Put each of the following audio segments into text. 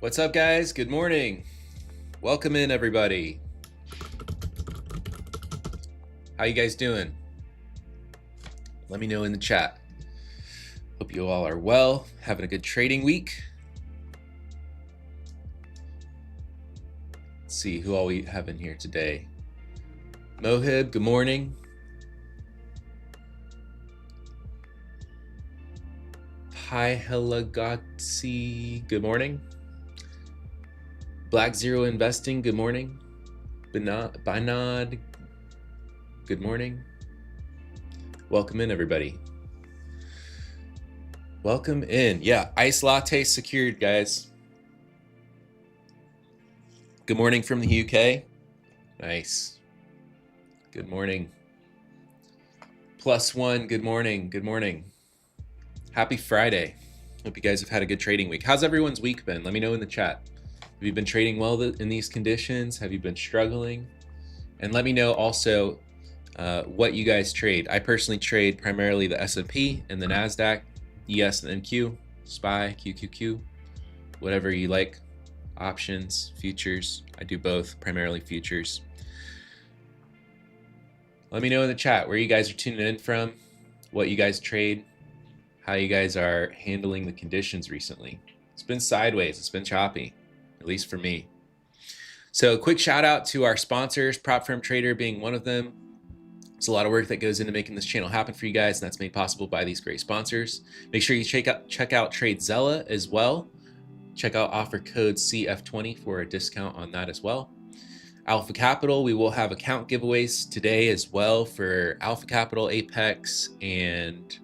What's up, guys? Good morning. Welcome in, everybody. How you guys doing? Let me know in the chat. Hope you all are well, having a good trading week. Let's see who all we have in here today. Mohib, good morning. Pihelagatsi, good morning. Black Zero Investing, good morning. Binod, good morning. Welcome in, everybody. Welcome in. Yeah, Ice Latte secured, guys. Good morning from the UK. Nice. Good morning. +1, good morning. Good morning. Happy Friday. Hope you guys have had a good trading week. How's everyone's week been? Let me know in the chat. Have you been trading well in these conditions? Have you been struggling? And let me know also what you guys trade. I personally trade primarily the S&P and the NASDAQ, ES and NQ, SPY, QQQ, whatever you like. Options, futures. I do both, primarily futures. Let me know in the chat where you guys are tuning in from, what you guys trade, how you guys are handling the conditions recently. It's been sideways, it's been choppy, at least for me. So quick shout out to our sponsors, Prop Firm Trader being one of them. It's a lot of work that goes into making this channel happen for you guys, and that's made possible by these great sponsors. Make sure you check out TradeZella as well. Check out offer code CF20 for a discount on that as well. Alpha Capital, we will have account giveaways today as well for Alpha Capital, Apex, and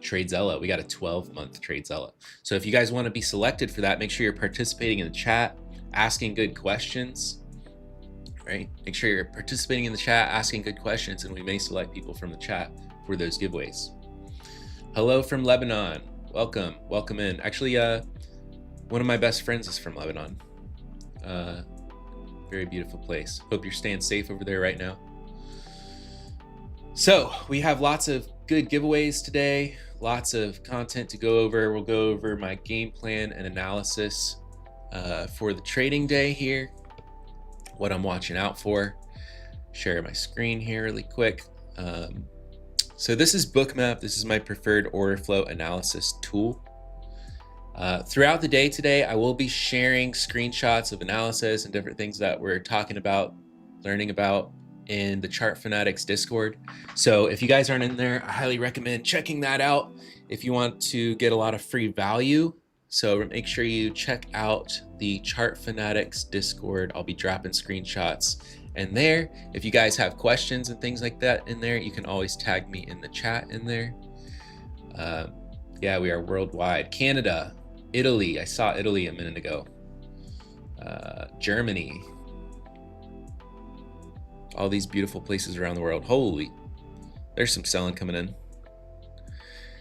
TradeZella. We got a 12-month TradeZella. So if you guys want to be selected for that, make sure you're participating in the chat, asking good questions, right? Make sure you're participating in the chat, asking good questions, and we may select people from the chat for those giveaways. Hello from Lebanon. Welcome, welcome in. Actually, one of my best friends is from Lebanon. Very beautiful place. Hope you're staying safe over there right now. So we have lots of good giveaways today, lots of content to go over. We'll go over my game plan and analysis for the trading day here, what I'm watching out for. Share my screen here really quick. So this is Bookmap. This is my preferred order flow analysis tool. Throughout the day today, I will be sharing screenshots of analysis and different things that we're talking about, learning about in the Chart Fanatics Discord. So if you guys aren't in there, I highly recommend checking that out if you want to get a lot of free value. So make sure you check out the Chart Fanatics Discord. I'll be dropping screenshots. And there, if you guys have questions and things like that in there, you can always tag me in the chat in there. Yeah, we are worldwide. Canada, Italy, I saw Italy a minute ago. Germany. All these beautiful places around the world. Holy, there's some selling coming in.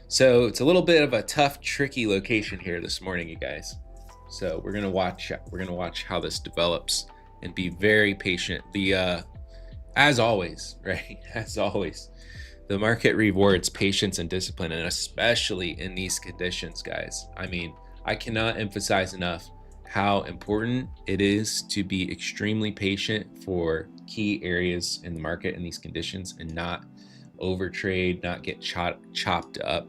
So it's a little bit of a tough, tricky location here this morning, you guys. So we're gonna watch how this develops and be very patient. As always, right? As always, the market rewards patience and discipline, and especially in these conditions, guys. I mean, I cannot emphasize enough how important it is to be extremely patient for key areas in the market in these conditions and not overtrade, not get chopped up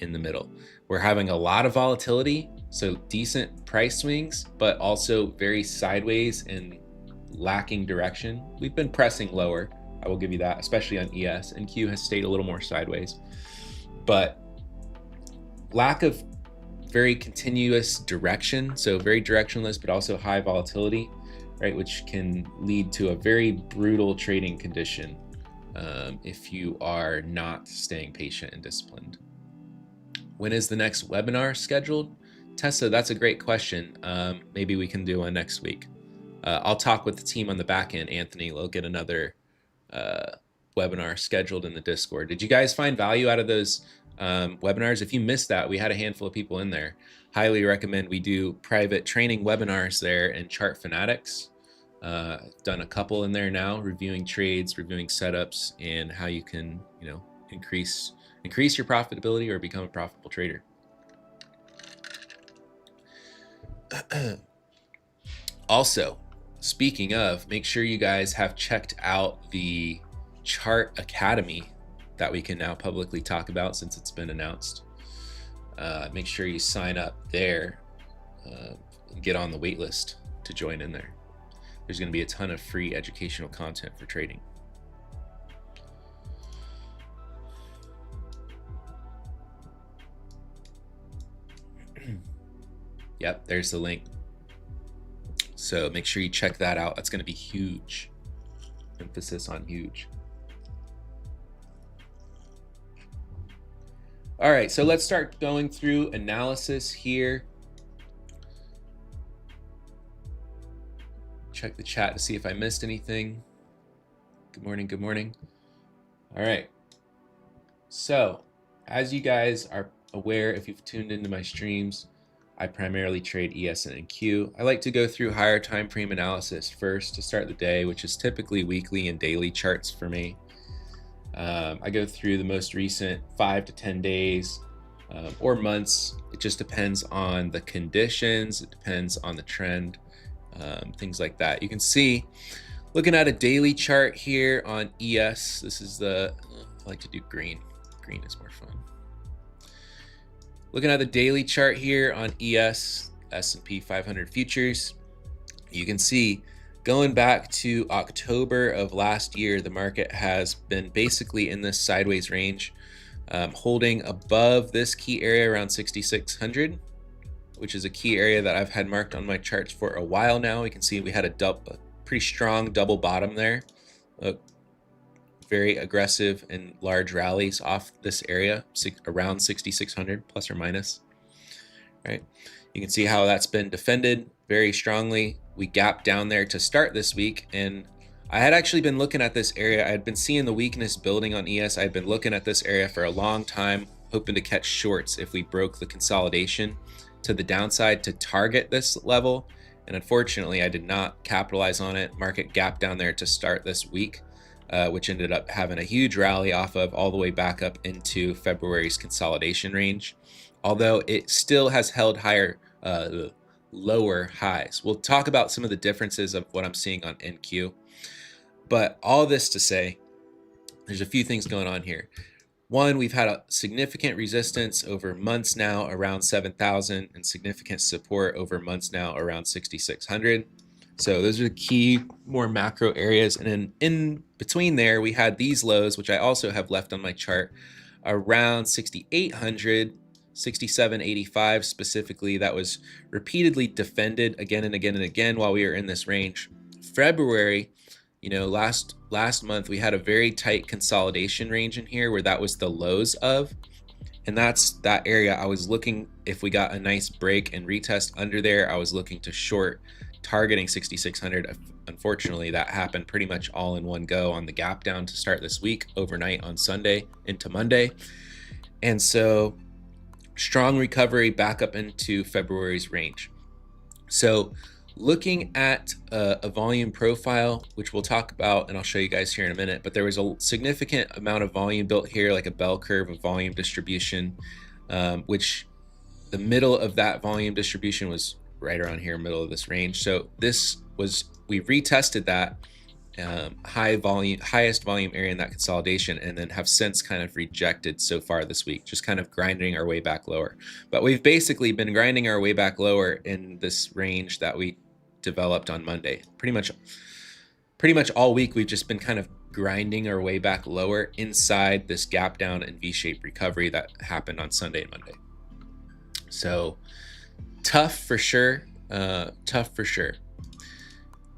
in the middle. We're having a lot of volatility, so decent price swings, but also very sideways and lacking direction. We've been pressing lower, I will give you that, especially on ES, and Q has stayed a little more sideways, but lack of very continuous direction, so very directionless, but also high volatility, right, which can lead to a very brutal trading condition if you are not staying patient and disciplined. When is the next webinar scheduled? Tessa, that's a great question. Maybe we can do one next week. I'll talk with the team on the back end. Anthony, we'll get another webinar scheduled in the Discord. Did you guys find value out of those webinars? If you missed that, we had a handful of people in there. Highly recommend we do private training webinars there in Chart Fanatics. Done a couple in there now, reviewing trades, reviewing setups, and how you can, increase your profitability or become a profitable trader. Also, speaking of, make sure you guys have checked out the Chart Academy that we can now publicly talk about since it's been announced. Make sure you sign up there and get on the wait list to join in there. There's going to be a ton of free educational content for trading. Yep, there's the link. So make sure you check that out. That's going to be huge. Emphasis on huge. All right, so let's start going through analysis here. Check the chat to see if I missed anything. Good morning, good morning. All right. So, as you guys are aware, if you've tuned into my streams, I primarily trade ES and NQ. I like to go through higher time frame analysis first to start the day, which is typically weekly and daily charts for me. I go through the most recent 5 to 10 days or months. It just depends on the conditions. It depends on the trend, things like that. You can see, looking at a daily chart here on ES, this is I like to do green. Green is more fun. Looking at the daily chart here on ES, S&P 500 futures, you can see going back to October of last year, the market has been basically in this sideways range, holding above this key area around 6,600, which is a key area that I've had marked on my charts for a while now. We can see we had a pretty strong double bottom there. Very aggressive and large rallies off this area, around 6,600 plus or minus. Right, you can see how that's been defended very strongly. We gapped down there to start this week, and I had actually been looking at this area. I had been seeing the weakness building on ES. I had been looking at this area for a long time, hoping to catch shorts if we broke the consolidation to the downside to target this level. And unfortunately, I did not capitalize on it. Market gap down there to start this week, which ended up having a huge rally off of all the way back up into February's consolidation range. Although it still has held higher, lower highs. We'll talk about some of the differences of what I'm seeing on NQ. But all this to say, there's a few things going on here. One, we've had a significant resistance over months now around 7,000 and significant support over months now around 6,600. So those are the key, more macro areas. And then in between there, we had these lows, which I also have left on my chart, around 6,800, 67.85 specifically. That was repeatedly defended again and again and again while we were in this range. February, last month, we had a very tight consolidation range in here where that was the lows of. And that's that area I was looking, if we got a nice break and retest under there, I was looking to short targeting 6,600. Unfortunately, that happened pretty much all in one go on the gap down to start this week, overnight on Sunday into Monday. And so strong recovery back up into February's range. So looking at a volume profile, which we'll talk about and I'll show you guys here in a minute, but there was a significant amount of volume built here, like a bell curve of volume distribution, which the middle of that volume distribution was right around here, middle of this range. So we retested that highest volume area in that consolidation, and then have since kind of rejected so far this week, just kind of grinding our way back lower. But we've basically been grinding our way back lower in this range that we developed on Monday. Pretty much all week, we've just been kind of grinding our way back lower inside this gap down and V-shaped recovery that happened on Sunday and Monday. So tough for sure.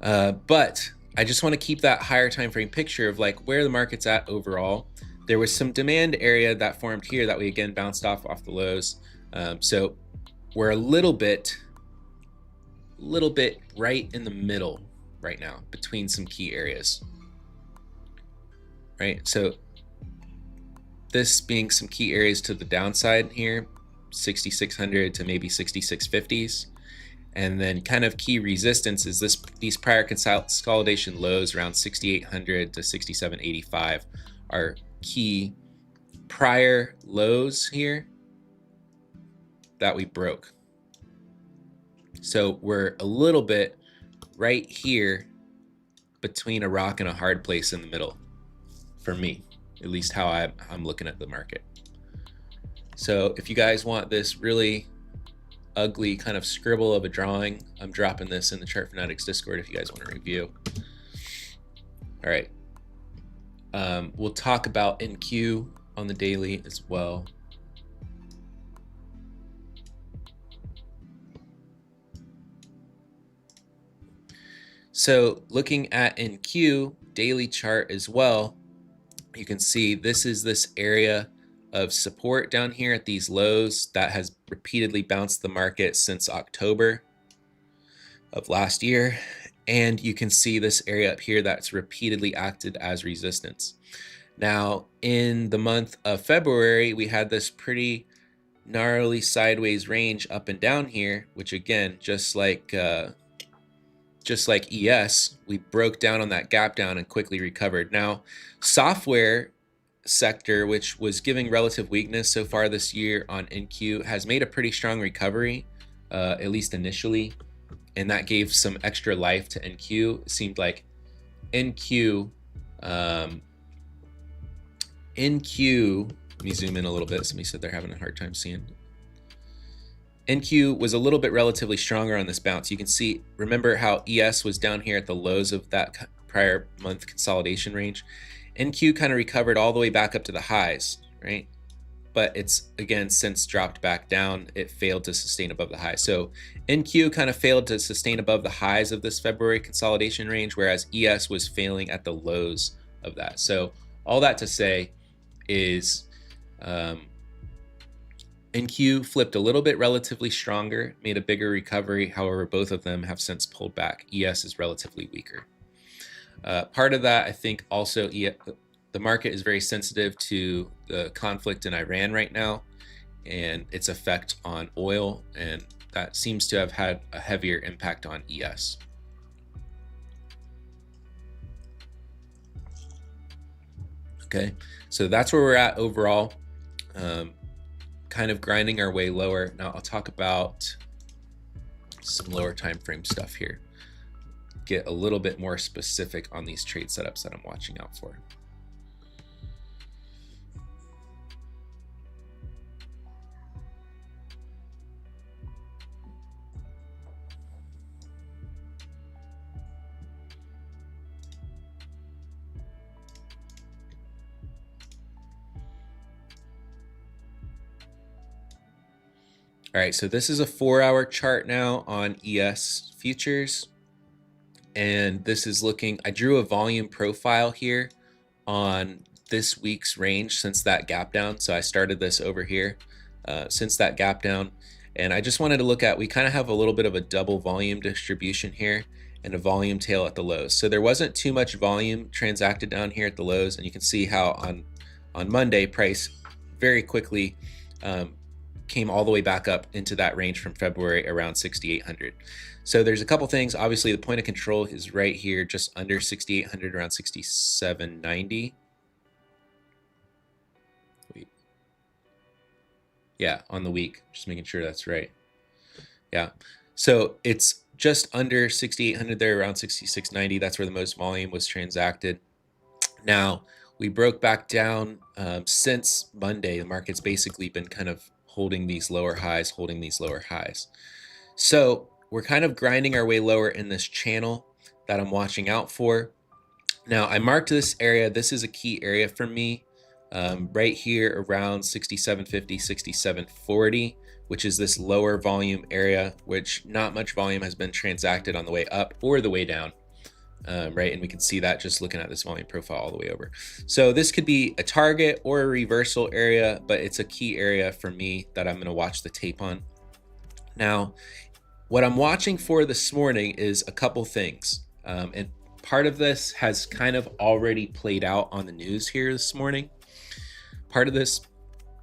But I just want to keep that higher time frame picture of like where the market's at overall. There was some demand area that formed here that we again bounced off the lows. So we're a little bit right in the middle right now between some key areas. Right, so this being some key areas to the downside here, 6,600 to maybe 6,650s. And then kind of key resistance is these prior consolidation lows around 6,800 to 6,785 are key prior lows here that we broke. So we're a little bit right here between a rock and a hard place in the middle, for me, at least how I'm looking at the market. So if you guys want this really ugly kind of scribble of a drawing, I'm dropping this in the Chart Fanatics Discord if you guys want to review. All right. We'll talk about NQ on the daily as well. So looking at NQ daily chart as well, you can see this is this area of support down here at these lows that has repeatedly bounced the market since October of last year. And you can see this area up here that's repeatedly acted as resistance. Now, in the month of February, we had this pretty gnarly sideways range up and down here, which again, just like ES, we broke down on that gap down and quickly recovered. Now, software sector, which was giving relative weakness so far this year on NQ, has made a pretty strong recovery, at least initially, and that gave some extra life to NQ. It seemed like NQ, let me zoom in a little bit. Somebody said they're having a hard time seeing. NQ was a little bit relatively stronger on this bounce. You can see, remember how ES was down here at the lows of that prior month consolidation range? NQ kind of recovered all the way back up to the highs, right? But it's, again, since dropped back down, it failed to sustain above the highs. So NQ kind of failed to sustain above the highs of this February consolidation range, whereas ES was failing at the lows of that. So all that to say is NQ flipped a little bit relatively stronger, made a bigger recovery. However, both of them have since pulled back. ES is relatively weaker. Part of that, I think, also the market is very sensitive to the conflict in Iran right now and its effect on oil, and that seems to have had a heavier impact on ES. Okay, so that's where we're at overall. Kind of grinding our way lower. Now I'll talk about some lower time frame stuff here. Get a little bit more specific on these trade setups that I'm watching out for. All right, so this is a 4-hour chart now on ES futures. And this is looking, I drew a volume profile here on this week's range since that gap down. So I started this over here since that gap down. And I just wanted to look at, we kind of have a little bit of a double volume distribution here and a volume tail at the lows. So there wasn't too much volume transacted down here at the lows. And you can see how on Monday, price very quickly came all the way back up into that range from February around 6,800. So there's a couple things. Obviously, the point of control is right here, just under 6,800, around 6,790. Wait. Yeah, on the week, just making sure that's right. Yeah, so it's just under 6,800 there, around 6,690. That's where the most volume was transacted. Now, we broke back down since Monday. The market's basically been kind of holding these lower highs, holding these lower highs. So we're kind of grinding our way lower in this channel that I'm watching out for. Now, I marked this area. This is a key area for me right here around 6750, 6740, which is this lower volume area, which not much volume has been transacted on the way up or the way down. Right, and we can see that just looking at this volume profile all the way over. So this could be a target or a reversal area, but it's a key area for me that I'm going to watch the tape on. Now, what I'm watching for this morning is a couple things, and part of this has kind of already played out on the news here this morning. Part of this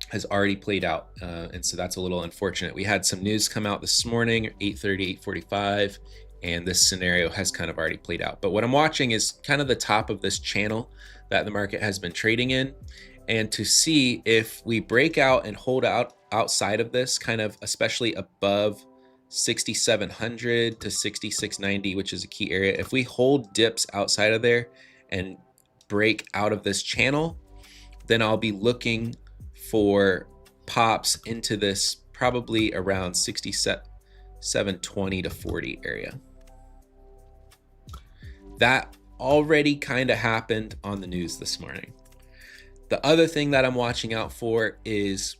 has already played out, and so that's a little unfortunate. We had some news come out this morning, 8:30, 8:45. And this scenario has kind of already played out. But what I'm watching is kind of the top of this channel that the market has been trading in, and to see if we break out and hold out outside of this, kind of especially above 6,700 to 6,690, which is a key area. If we hold dips outside of there and break out of this channel, then I'll be looking for pops into this probably around 6720 to 40 area. That already kind of happened on the news this morning. The other thing that I'm watching out for is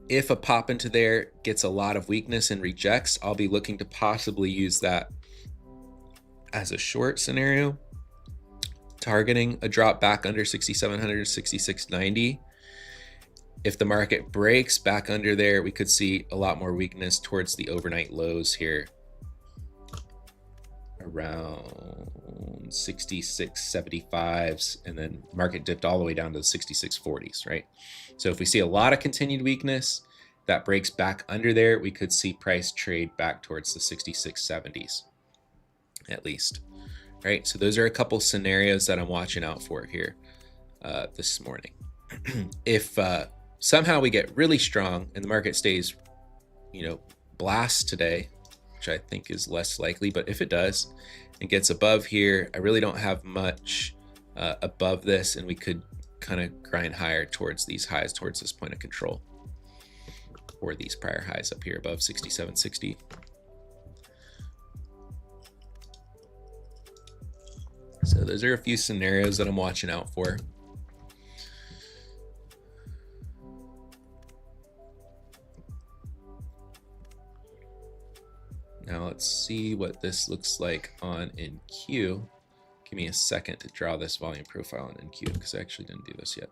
if a pop into there gets a lot of weakness and rejects, I'll be looking to possibly use that as a short scenario, targeting a drop back under 6,700 to 6,690. If the market breaks back under there, we could see a lot more weakness towards the overnight lows here around 66.75s, and then market dipped all the way down to the 66.40s, right? So if we see a lot of continued weakness that breaks back under there, we could see price trade back towards the 66.70s at least, right? So those are a couple scenarios that I'm watching out for here this morning. If somehow we get really strong and the market stays, blast today, which I think is less likely, but if it does and gets above here, I really don't have much above this, and we could kind of grind higher towards these highs, towards this point of control, or these prior highs up here above 67.60. So those are a few scenarios that I'm watching out for. Now let's see what this looks like on NQ. Give me a second to draw this volume profile on NQ because I actually didn't do this yet.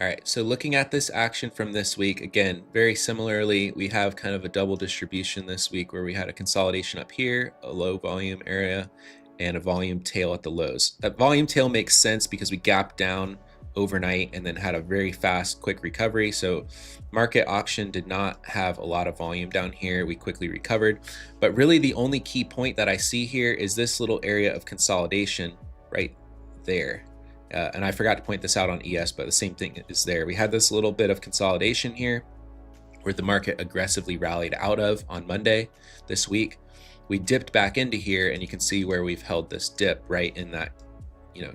All right, so looking at this action from this week, again, very similarly, we have kind of a double distribution this week where we had a consolidation up here, a low volume area, and a volume tail at the lows. That volume tail makes sense because we gapped down overnight and then had a very fast, quick recovery. So market option did not have a lot of volume down here. We quickly recovered. But really the only key point that I see here is this little area of consolidation right there. And I forgot to point this out on ES, but the same thing is there. We had this little bit of consolidation here where the market aggressively rallied out of on Monday this week. We dipped back into here, and you can see where we've held this dip right in that,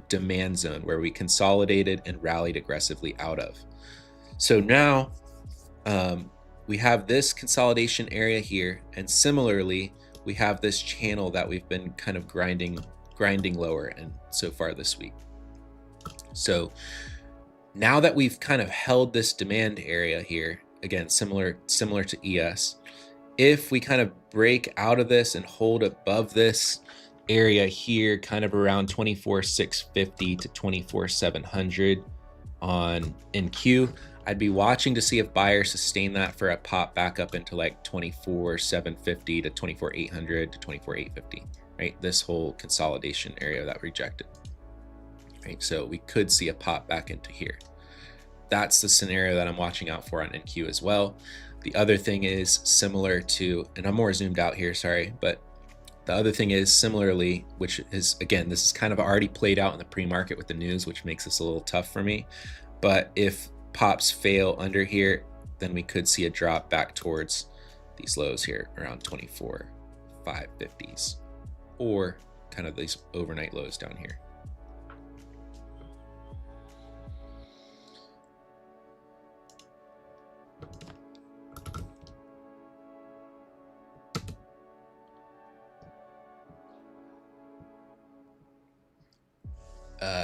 demand zone where we consolidated and rallied aggressively out of. So now we have this consolidation area here, and similarly, we have this channel that we've been kind of grinding lower and so far this week. So now that we've kind of held this demand area here, again, similar to ES, if we kind of break out of this and hold above this area here, kind of around 24,650 to 24,700 on NQ, I'd be watching to see if buyers sustain that for a pop back up into like 24,750 to 24,800 to 24,850, right? This whole consolidation area that rejected. Right, so we could see a pop back into here. That's the scenario that I'm watching out for on NQ as well. The other thing is similar to, and I'm more zoomed out here, sorry, but the other thing is similarly, which is, again, this is kind of already played out in the pre-market with the news, which makes this a little tough for me. But if pops fail under here, then we could see a drop back towards these lows here around 24,550s, or kind of these overnight lows down here.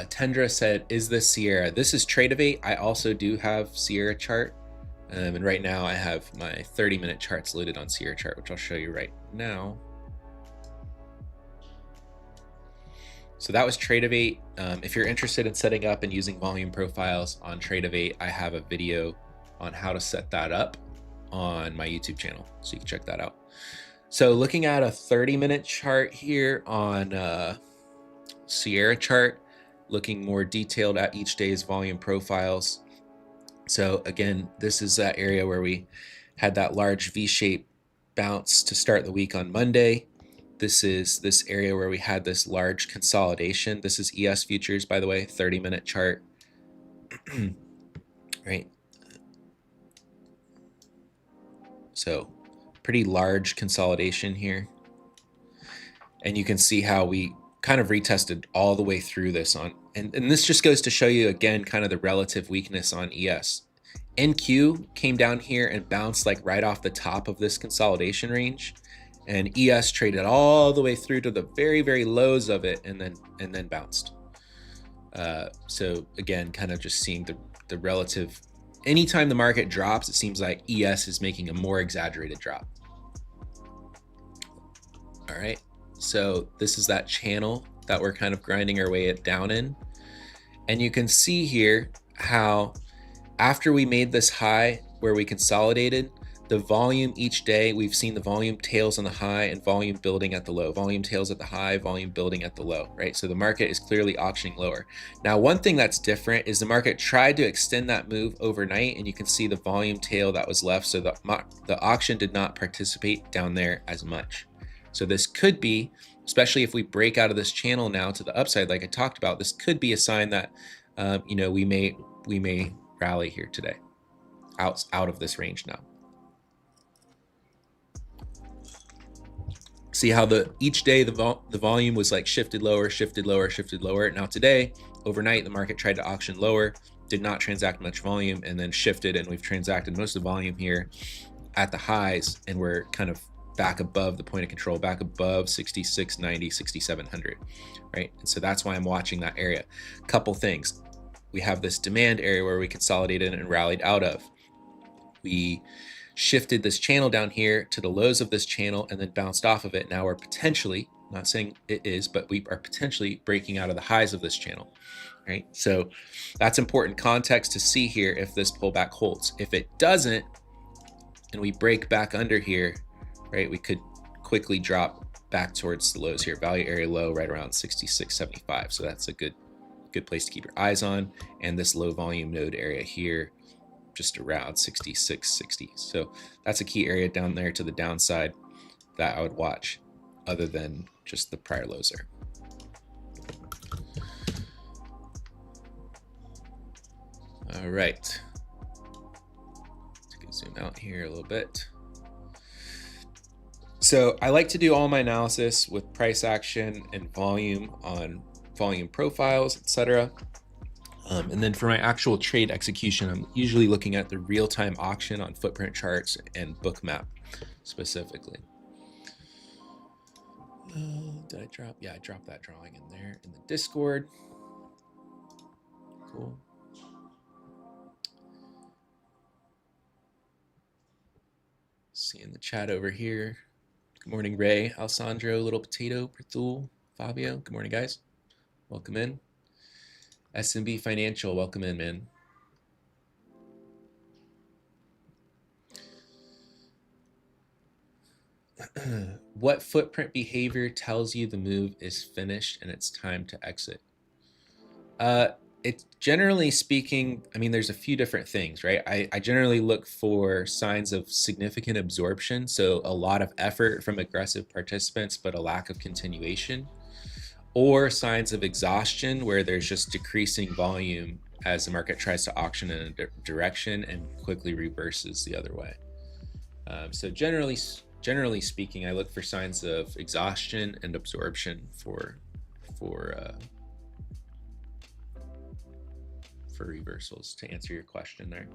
Tendra said, is this Sierra? This is Tradeovate. I also do have Sierra chart. And right now I have my 30-minute charts loaded on Sierra chart, which I'll show you right now. So that was Tradeovate. If you're interested in setting up and using volume profiles on Tradeovate, I have a video on how to set that up on my YouTube channel, so you can check that out. So looking at a 30-minute chart here on Sierra chart, looking more detailed at each day's volume profiles. So again, this is that area where we had that large V-shaped bounce to start the week on Monday. This is this area where we had this large consolidation. This is ES futures, by the way, 30-minute chart. Right. So pretty large consolidation here. And you can see how we kind of retested all the way through this on, and this just goes to show you again kind of the relative weakness on ES. NQ came down here and bounced like right off the top of this consolidation range, and ES traded all the way through to the very, very lows of it and then bounced. So again, kind of just seeing the relative anytime the market drops, it seems like ES is making a more exaggerated drop. All right, so this is that channel that we're kind of grinding our way down in. And you can see here how after we made this high where we consolidated, the volume each day, we've seen the volume tails on the high and volume building at the low. Volume tails at the high, volume building at the low, right? So the market is clearly auctioning lower. Now, one thing that's different is the market tried to extend that move overnight, and you can see the volume tail that was left. So the auction did not participate down there as much. So this could be, especially if we break out of this channel now to the upside, like I talked about, this could be a sign that you know, we may rally here today, out of this range now. See how each day the volume was like shifted lower, shifted lower, shifted lower. Now today, overnight, the market tried to auction lower, did not transact much volume, and then shifted, and we've transacted most of the volume here at the highs, and we're kind of back above the point of control, back above 6690, 6700, right? And so that's why I'm watching that area. Couple things. We have this demand area where we consolidated and rallied out of. We shifted this channel down here to the lows of this channel and then bounced off of it. Now we're potentially, not saying it is, but we are potentially breaking out of the highs of this channel, right? So that's important context to see here if this pullback holds. If it doesn't, and we break back under here, right, we could quickly drop back towards the lows here. Value area low right around 66.75. So that's a good place to keep your eyes on. And this low volume node area here, just around 66.60. So that's a key area down there to the downside that I would watch, other than just the prior lows there. All right, let's zoom out here a little bit. So I like to do all my analysis with price action and volume on volume profiles, etc. And then for my actual trade execution, I'm usually looking at the real-time auction on footprint charts and Bookmap specifically. Did I drop? Yeah, I dropped that drawing in there in the Discord. Cool. See in the chat over here. Good morning, Ray, Alessandro, Little Potato, Prathul, Fabio. Good morning, guys. Welcome in. SMB Financial, welcome in, man. What footprint behavior tells you the move is finished and it's time to exit? It's generally speaking, I mean, there's a few different things, right? I generally look for signs of significant absorption. So a lot of effort from aggressive participants, but a lack of continuation. Or signs of exhaustion where there's just decreasing volume as the market tries to auction in a direction and quickly reverses the other way. So generally speaking, I look for signs of exhaustion and absorption for reversals, to answer your question there.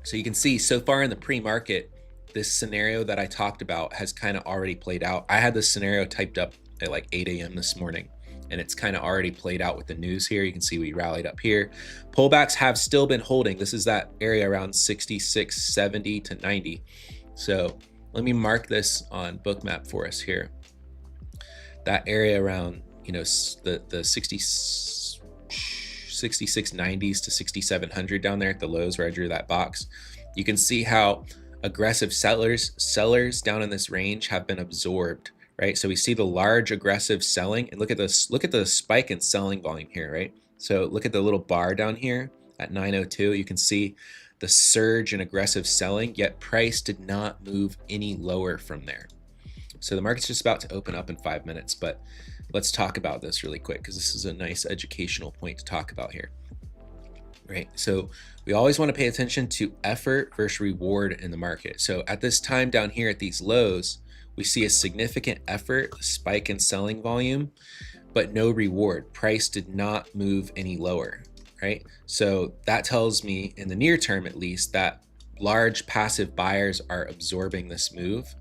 So you can see so far in the pre-market, this scenario that I talked about has kind of already played out. I had this scenario typed up at like 8 a.m. this morning, and it's kind of already played out with the news here. You can see we rallied up here. Pullbacks have still been holding. This is that area around 66.70 to 90. So let me mark this on Bookmap for us here. That area around, you know, the 6690s to 6700 down there at the lows where I drew that box. You can see how aggressive sellers down in this range have been absorbed, right? So we see the large aggressive selling, and look at this, look at the spike in selling volume here, right? So look at the little bar down here at 902. You can see the surge in aggressive selling, yet price did not move any lower from there. So the market's just about to open up in 5 minutes, but let's talk about this really quick because this is a nice educational point to talk about here, right? So we always want to pay attention to effort versus reward in the market. So at this time down here at these lows, we see a significant effort, a spike in selling volume, but no reward. Price did not move any lower, right? So that tells me in the near term, at least, that large passive buyers are absorbing this move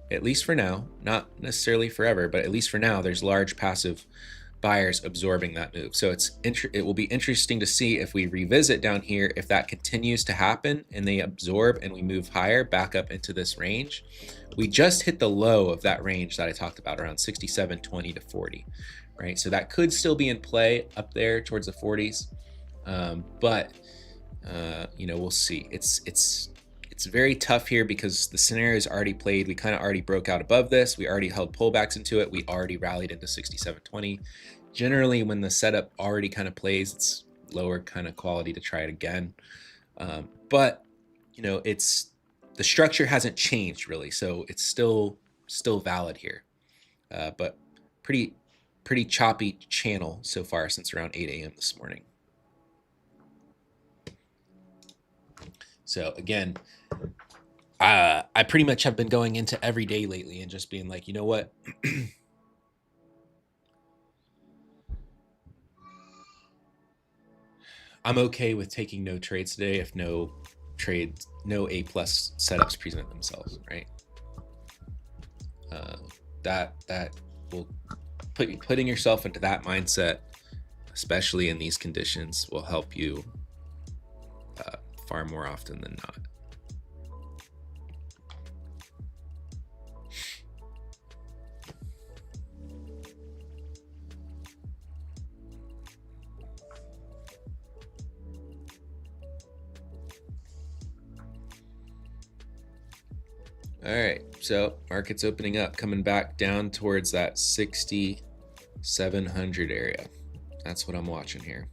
at least for now, not necessarily forever, but at least for now, there's large passive buyers absorbing that move. So it will be interesting to see if we revisit down here, if that continues to happen and they absorb and we move higher back up into this range. We just hit the low of that range that I talked about, around 67.20 to 40, right? So that could still be in play up there towards the 40s, but you know, we'll see. It's very tough here because the scenario is already played. We kind of already broke out above this. We already held pullbacks into it. We already rallied into 67.20. Generally, when the setup already kind of plays, it's lower kind of quality to try it again. But you know, the structure hasn't changed really, so it's still valid here. But pretty choppy channel so far since around 8 a.m. this morning. So again, I pretty much have been going into every day lately and just being like, you know what? I'm okay with taking no trades today if no A plus setups present themselves, right? That will putting yourself into that mindset, especially in these conditions, will help you far more often than not. All right, so market's opening up, coming back down towards that 6,700 area. That's what I'm watching here.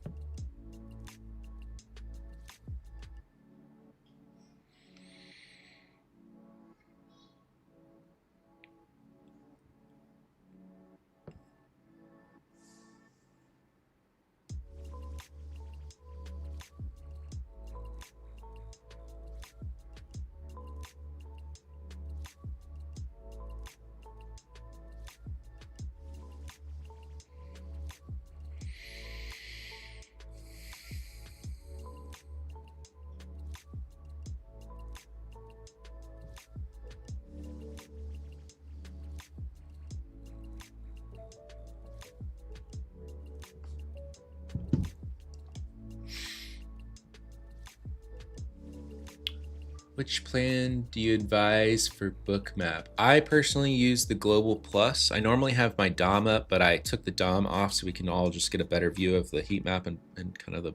Which plan do you advise for Bookmap? I personally use the Global Plus. I normally have my DOM up, but I took the DOM off so we can all just get a better view of the heat map and kind of the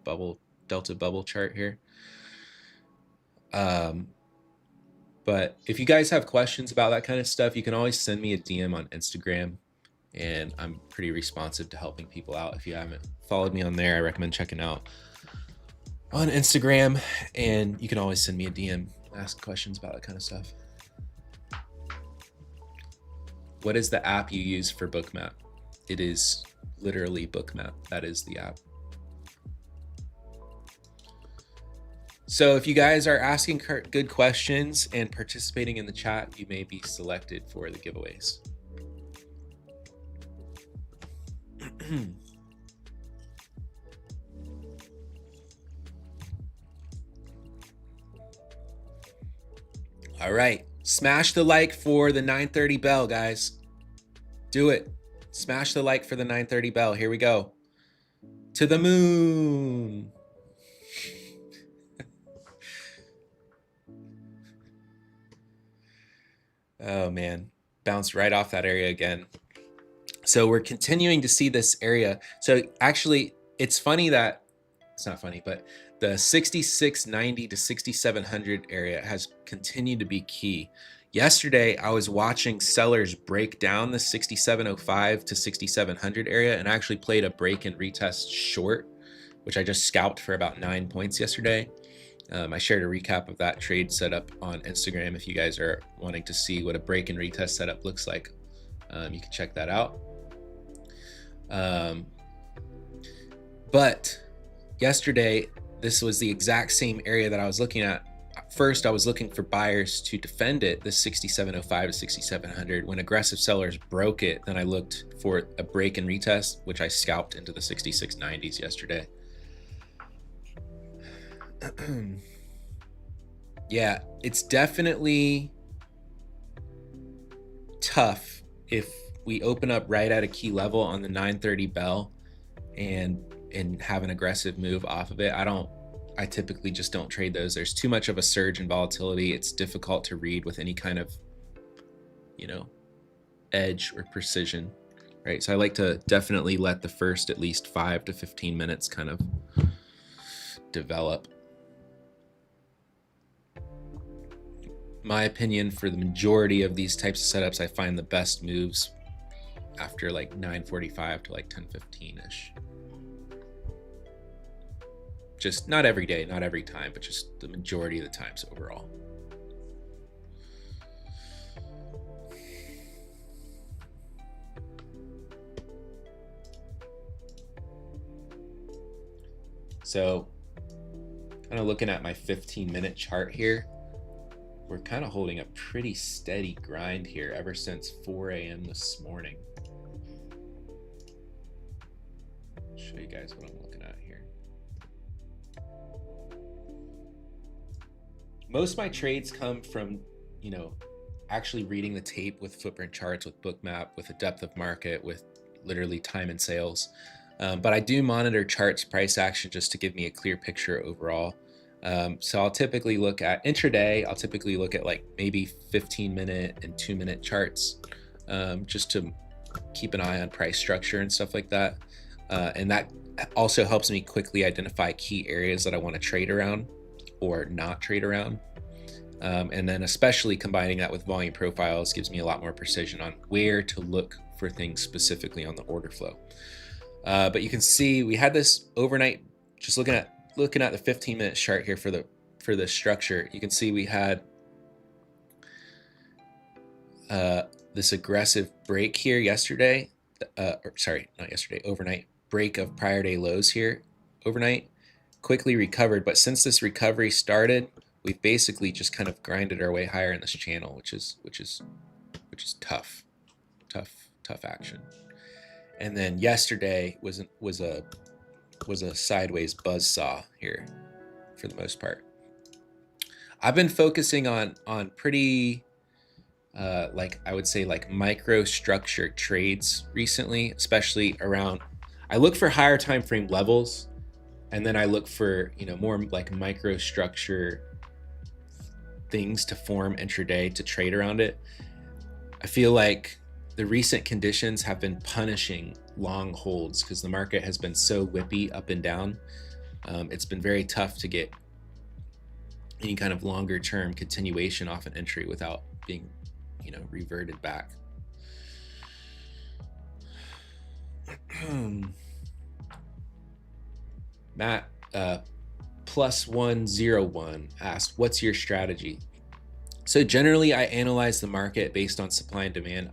delta bubble chart here. But if you guys have questions about that kind of stuff, you can always send me a DM on Instagram, and I'm pretty responsive to helping people out. If you haven't followed me on there, I recommend checking out on Instagram, and you can always send me a DM, ask questions about that kind of stuff. What is the app you use for Bookmap? It is literally Bookmap. That is the app. So if you guys are asking good questions and participating in the chat, you may be selected for the giveaways. All right, smash the like for the 9:30 bell, guys. Do it. Smash the like for the 9:30 bell. Here we go. To the moon. Oh man, bounced right off that area again. So we're continuing to see this area. So actually, it's funny that, it's not funny, but the 6690 to 6700 area has continued to be key. Yesterday, I was watching sellers break down the 6705 to 6700 area and actually played a break and retest short, which I just scalped for about 9 points yesterday. I shared a recap of that trade setup on Instagram. If you guys are wanting to see what a break and retest setup looks like, you can check that out. But yesterday, this was the exact same area that I was looking at. First, I was looking for buyers to defend it, the 6705 to 6700. When aggressive sellers broke it, then I looked for a break and retest, which I scalped into the 6690s yesterday. Yeah, it's definitely tough if we open up right at a key level on the 9:30 bell and have an aggressive move off of it. I typically just don't trade those. There's too much of a surge in volatility. It's difficult to read with any kind of, you know, edge or precision, right? So I like to definitely let the first at least 5 to 15 minutes kind of develop. My opinion, for the majority of these types of setups, I find the best moves after like 9:45 to like 10:15-ish. Just not every day, not every time, but just the majority of the times overall. So kind of looking at my 15-minute chart here, we're kind of holding a pretty steady grind here ever since 4 a.m. this morning. I'll show you guys what I'm looking at here. Most of my trades come from, you know, actually reading the tape with footprint charts, with Bookmap, with a depth of market, with literally time and sales. But I do monitor charts, price action, just to give me a clear picture overall. So I'll typically look at intraday. I'll typically look at like maybe 15-minute and 2-minute charts, just to keep an eye on price structure and stuff like that. And that also helps me quickly identify key areas that I want to trade around or not trade around. And then especially combining that with volume profiles gives me a lot more precision on where to look for things specifically on the order flow. But you can see we had this overnight, just looking at the 15-minute chart here for the structure. You can see we had this aggressive break here yesterday, overnight break of prior day lows here overnight, quickly recovered. But since this recovery started, we've basically just kind of grinded our way higher in this channel, which is tough action. And then yesterday was a sideways buzzsaw here for the most part. I've been focusing on pretty like I would say like micro structured trades recently, especially around, I look for higher time frame levels, and then I look for, you know, more like micro structure things to form intraday to trade around it. I feel like the recent conditions have been punishing long holds because the market has been so whippy up and down. It's been very tough to get any kind of longer term continuation off an entry without being, you know, reverted back. Matt +101 asked, what's your strategy? So generally I analyze the market based on supply and demand.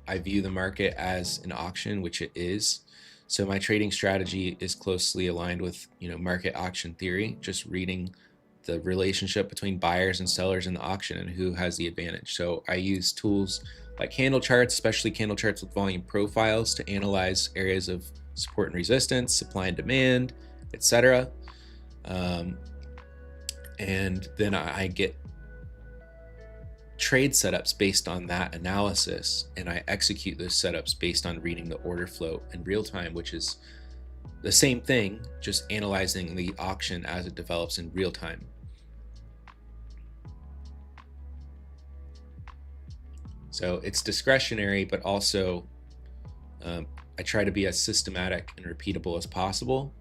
I view the market as an auction, which it is. So my trading strategy is closely aligned with, you know, market auction theory, just reading the relationship between buyers and sellers in the auction and who has the advantage. So I use tools like candle charts, especially candle charts with volume profiles, to analyze areas of support and resistance, supply and demand, etc. And then I get trade setups based on that analysis, and I execute those setups based on reading the order flow in real time, which is the same thing, just analyzing the auction as it develops in real time. So it's discretionary, but also I try to be as systematic and repeatable as possible,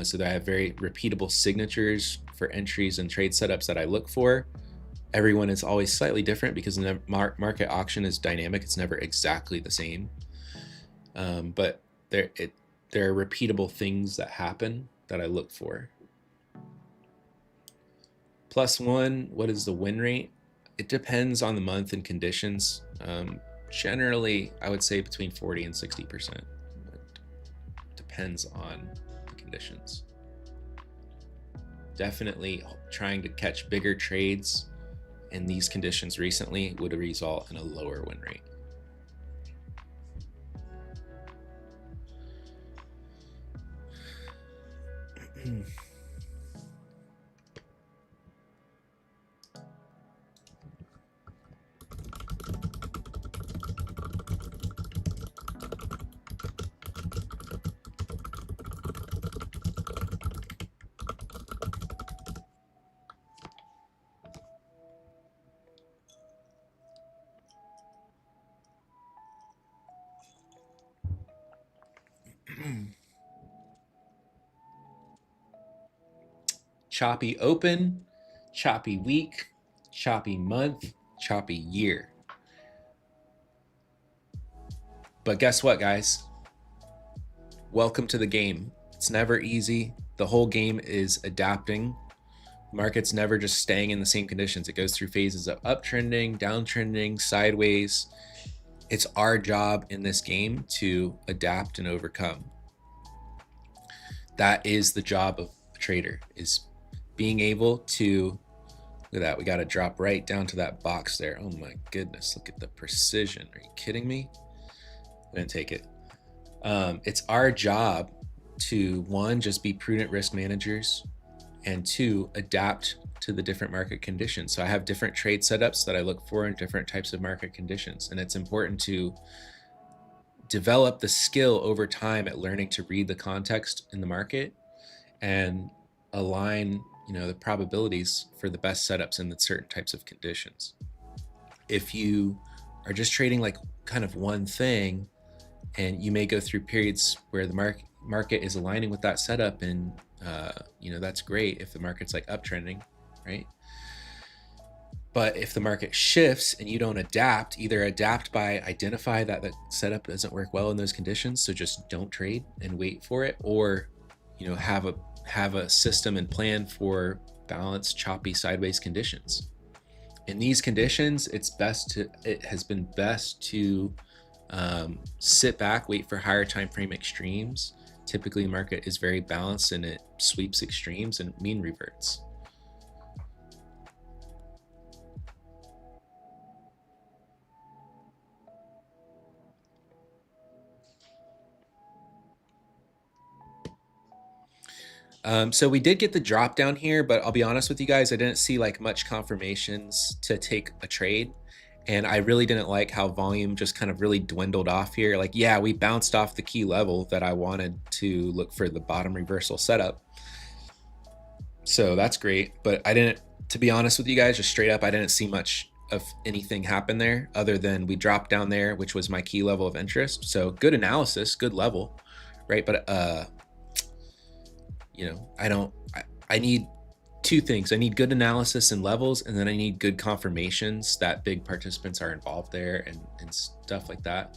so that I have very repeatable signatures for entries and trade setups that I look for. Everyone is always slightly different because the market auction is dynamic. It's never exactly the same. But there are repeatable things that happen that I look for. +1, what is the win rate? It depends on the month and conditions. Generally, I would say between 40 and 60%. It depends on the conditions. Definitely trying to catch bigger trades in these conditions recently would result in a lower win rate. choppy open, choppy week, choppy month, choppy year. But guess what, guys? Welcome to the game. It's never easy. The whole game is adapting. Market's never just staying in the same conditions. It goes through phases of uptrending, downtrending, sideways. It's our job in this game to adapt and overcome. That is the job of a trader, is being able to, look at that, we got to drop right down to that box there. Oh my goodness, look at the precision. Are you kidding me? I'm gonna take it. It's our job to, one, just be prudent risk managers, and two, adapt to the different market conditions. So I have different trade setups that I look for in different types of market conditions. And it's important to develop the skill over time at learning to read the context in the market and align, the probabilities for the best setups in the certain types of conditions. If you are just trading like kind of one thing, and you may go through periods where the market is aligning with that setup, and that's great if the market's like uptrending, right? But if the market shifts and you don't adapt, either adapt by identify that the setup doesn't work well in those conditions, so just don't trade and wait for it, or have a system and plan for balanced, choppy, sideways conditions. In these conditions, it has been best to sit back, wait for higher time frame extremes. Typically, the market is very balanced and it sweeps extremes and mean reverts. So we did get the drop down here, but I'll be honest with you guys, I didn't see like much confirmations to take a trade. And I really didn't like how volume just kind of really dwindled off here. Like, yeah, we bounced off the key level that I wanted to look for the bottom reversal setup. So that's great. But I didn't, to be honest with you guys, just straight up, I didn't see much of anything happen there other than we dropped down there, which was my key level of interest. So good analysis, good level, right? But, I need two things. I need good analysis and levels, and then I need good confirmations that big participants are involved there and stuff like that.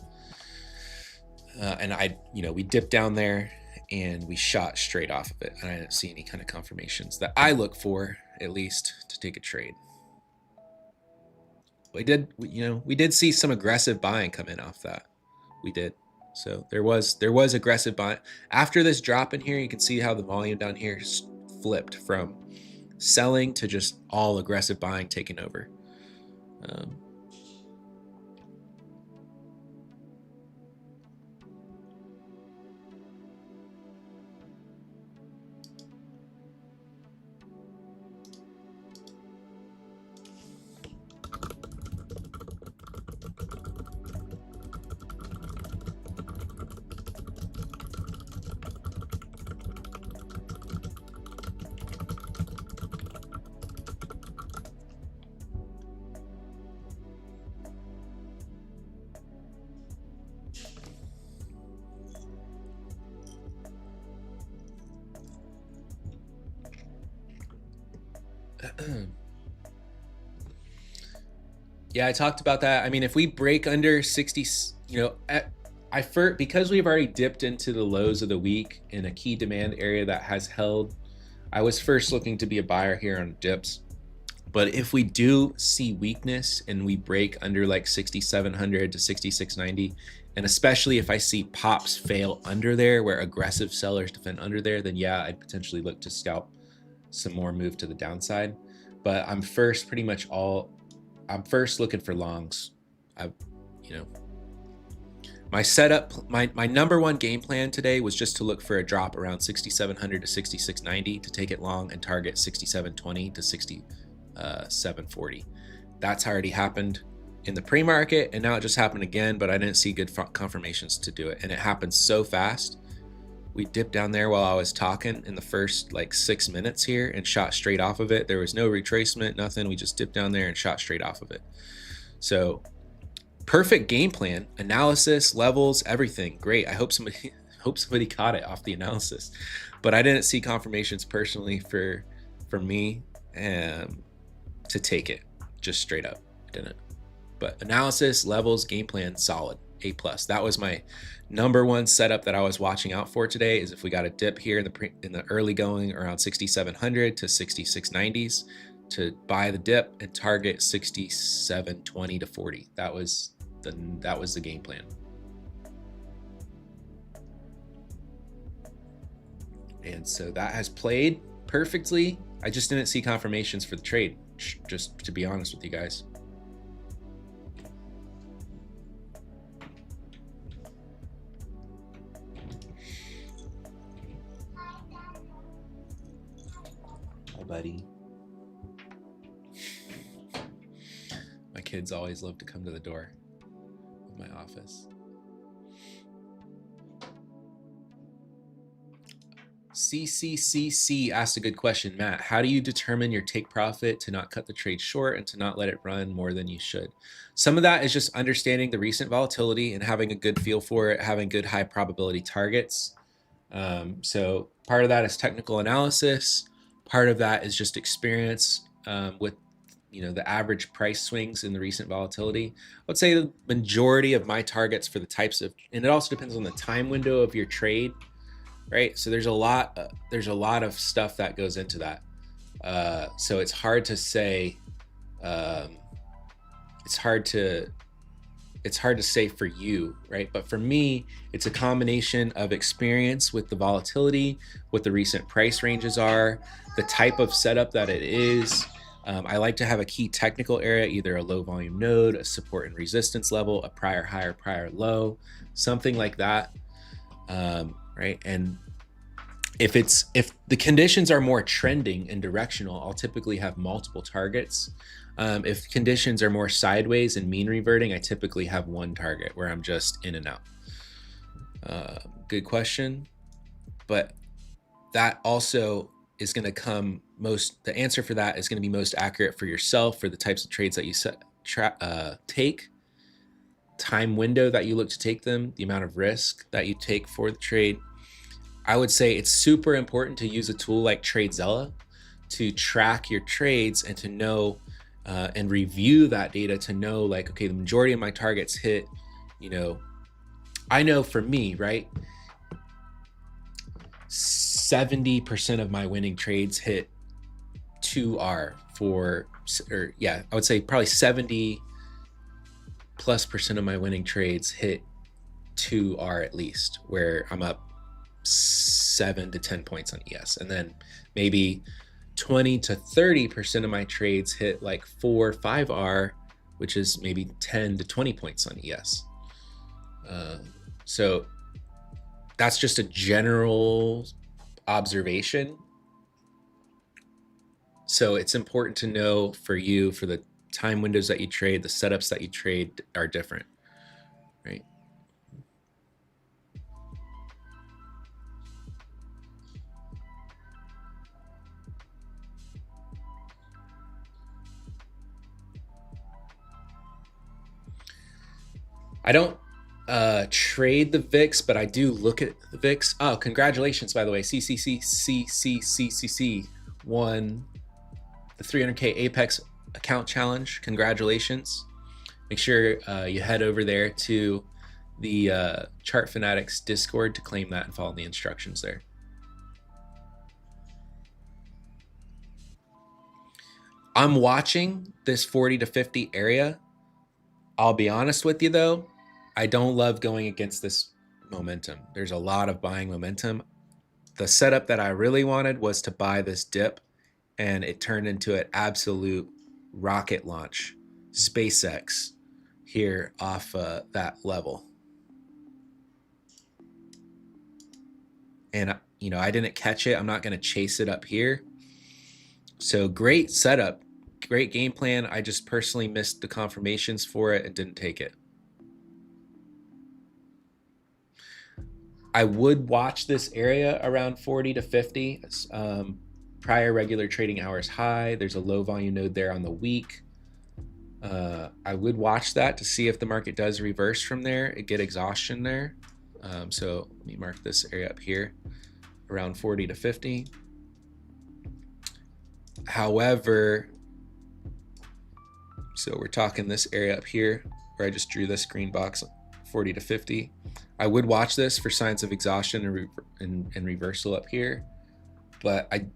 And we dipped down there and we shot straight off of it. And I didn't see any kind of confirmations that I look for, at least, to take a trade. We did see some aggressive buying come in off that. We did. So there was aggressive buying. After this drop in here, you can see how the volume down here flipped from selling to just all aggressive buying taking over. Yeah, I talked about that. I mean, if we break under 60, because we've already dipped into the lows of the week in a key demand area that has held, I was first looking to be a buyer here on dips. But if we do see weakness and we break under like 6,700 to 6,690, and especially if I see pops fail under there where aggressive sellers defend under there, then yeah, I'd potentially look to scalp some more move to the downside. But I'm first looking for longs. My setup, my number one game plan today was just to look for a drop around 6,700 to 6,690 to take it long and target 6,720 to 6,740. That's already happened in the pre-market, and now it just happened again, but I didn't see good confirmations to do it, and it happened so fast. We dipped down there while I was talking in the first like 6 minutes here and shot straight off of it. There was no retracement, nothing. We just dipped down there and shot straight off of it. So perfect game plan, analysis, levels, everything. Great. I hope somebody caught it off the analysis, but I didn't see confirmations personally for for me to take it just straight up. Didn't. But analysis, levels, game plan, solid. A+. That was my number one setup that I was watching out for today, is if we got a dip here in the early going around 6,700 to 6,690s, to buy the dip and target 6720 to 40. That was the game plan. And so that has played perfectly. I just didn't see confirmations for the trade, just to be honest with you guys. Hi, buddy. My kids always love to come to the door of my office. CCCC asked a good question. Matt, how do you determine your take profit to not cut the trade short and to not let it run more than you should? Some of that is just understanding the recent volatility and having a good feel for it, having good high probability targets. So part of that is technical analysis. Part of that is just experience with the average price swings in the recent volatility. I would say the majority of my targets for the types of, and it also depends on the time window of your trade, right? So there's a lot of stuff that goes into that. So it's hard to say. It's hard to say for you, right? But for me, it's a combination of experience with the volatility, what the recent price ranges are, the type of setup that it is. I like to have a key technical area, either a low volume node, a support and resistance level, a prior high or prior low, something like that. Right? And if the conditions are more trending and directional, I'll typically have multiple targets. If conditions are more sideways and mean reverting, I typically have one target where I'm just in and out. Good question. But that also is going to come the answer for that is going to be most accurate for yourself, for the types of trades that you take, time window that you look to take them, the amount of risk that you take for the trade. I would say it's super important to use a tool like TradeZella to track your trades and to know and review that data to know, like, okay, the majority of my targets hit, I know for me, right, 70% of my winning trades hit 2R I would say probably 70+% of my winning trades hit 2R at least, where I'm up 7 to 10 points on ES. And then maybe 20 to 30% of my trades hit like 4 or 5R, which is maybe 10 to 20 points on ES. So that's just a general observation. So it's important to know for you, for the time windows that you trade, the setups that you trade are different, right? I don't trade the VIX, but I do look at the VIX. Oh, congratulations, by the way. CCC won the 300K Apex account challenge. Congratulations. Make sure you head over there to the Chart Fanatics Discord to claim that and follow the instructions there. I'm watching this 40 to 50 area. I'll be honest with you though, I don't love going against this momentum. There's a lot of buying momentum. The setup that I really wanted was to buy this dip, and it turned into an absolute rocket launch, SpaceX here off that level. And I didn't catch it. I'm not going to chase it up here. So great setup, great game plan. I just personally missed the confirmations for it and didn't take it. I would watch this area around 40 to 50. Prior regular trading hours high. There's a low volume node there on the week. I would watch that to see if the market does reverse from there and get exhaustion there. So let me mark this area up here around 40 to 50. However, so we're talking this area up here where I just drew this green box 40 to 50. I would watch this for signs of exhaustion and reversal up here, but I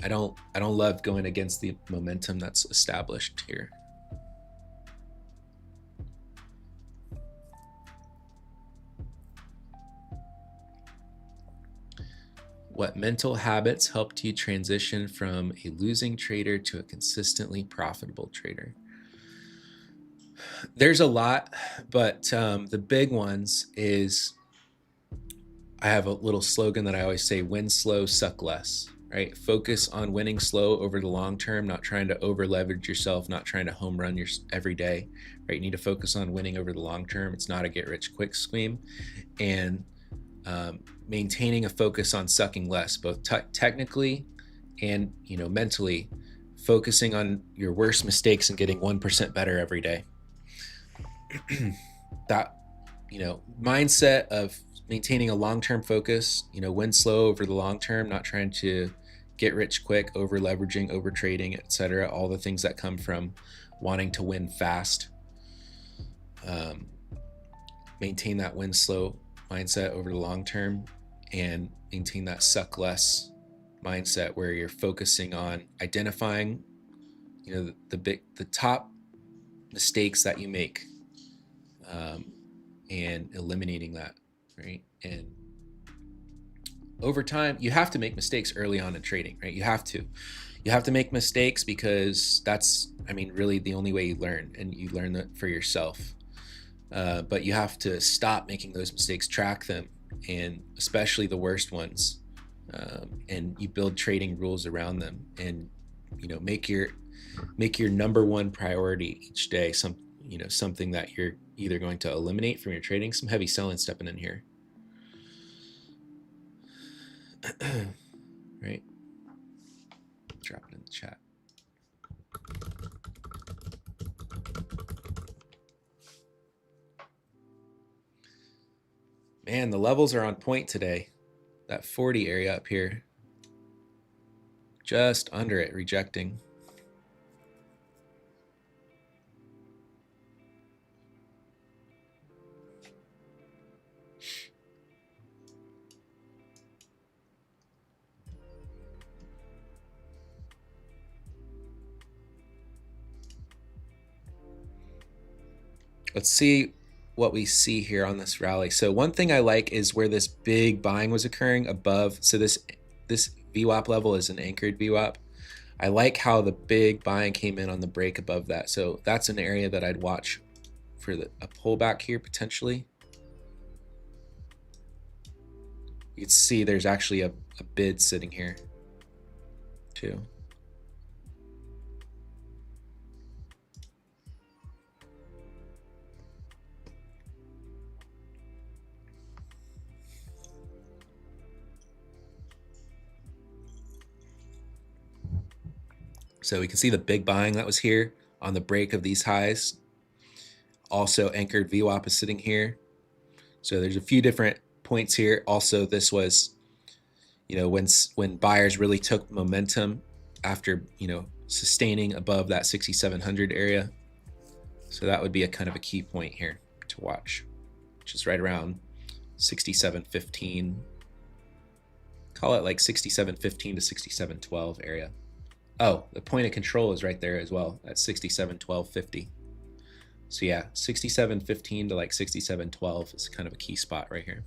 don't love going against the momentum that's established here. What mental habits helped you transition from a losing trader to a consistently profitable trader? There's a lot, but the big ones is, I have a little slogan that I always say: win slow, suck less, right? Focus on winning slow over the long term, not trying to over leverage yourself, not trying to home run your every day, right? You need to focus on winning over the long term. It's not a get rich quick scheme. And maintaining a focus on sucking less, both technically and mentally, focusing on your worst mistakes and getting 1% better every day. That mindset of maintaining a long-term focus, win slow over the long term, not trying to get rich quick, over leveraging, over trading, etc. All the things that come from wanting to win fast. Maintain that win slow mindset over the long term, and maintain that suck less mindset where you're focusing on identifying the top mistakes that you make, and eliminating that, right? And over time, you have to make mistakes early on in trading, right? You have to make mistakes, because that's really the only way you learn, and you learn that for yourself. But you have to stop making those mistakes, track them, and especially the worst ones, and you build trading rules around them, and make your number one priority each day something that you're either going to eliminate from your trading. Some heavy selling stepping in here. Right, drop it in the chat. Man, the levels are on point today. That 40 area up here, just under it, rejecting. Let's see what we see here on this rally. So one thing I like is where this big buying was occurring above. So this VWAP level is an anchored VWAP. I like how the big buying came in on the break above that. So that's an area that I'd watch for a pullback here potentially. You can see there's actually a bid sitting here too. So we can see the big buying that was here on the break of these highs. Also anchored VWAP is sitting here. So there's a few different points here. Also, this was, when buyers really took momentum after, sustaining above that 6,700 area. So that would be a kind of a key point here to watch, which is right around 67.15. Call it like 67.15 to 67.12 area. Oh, the point of control is right there as well at 67.12.50. So yeah, 67.15 to like 67.12 is kind of a key spot right here.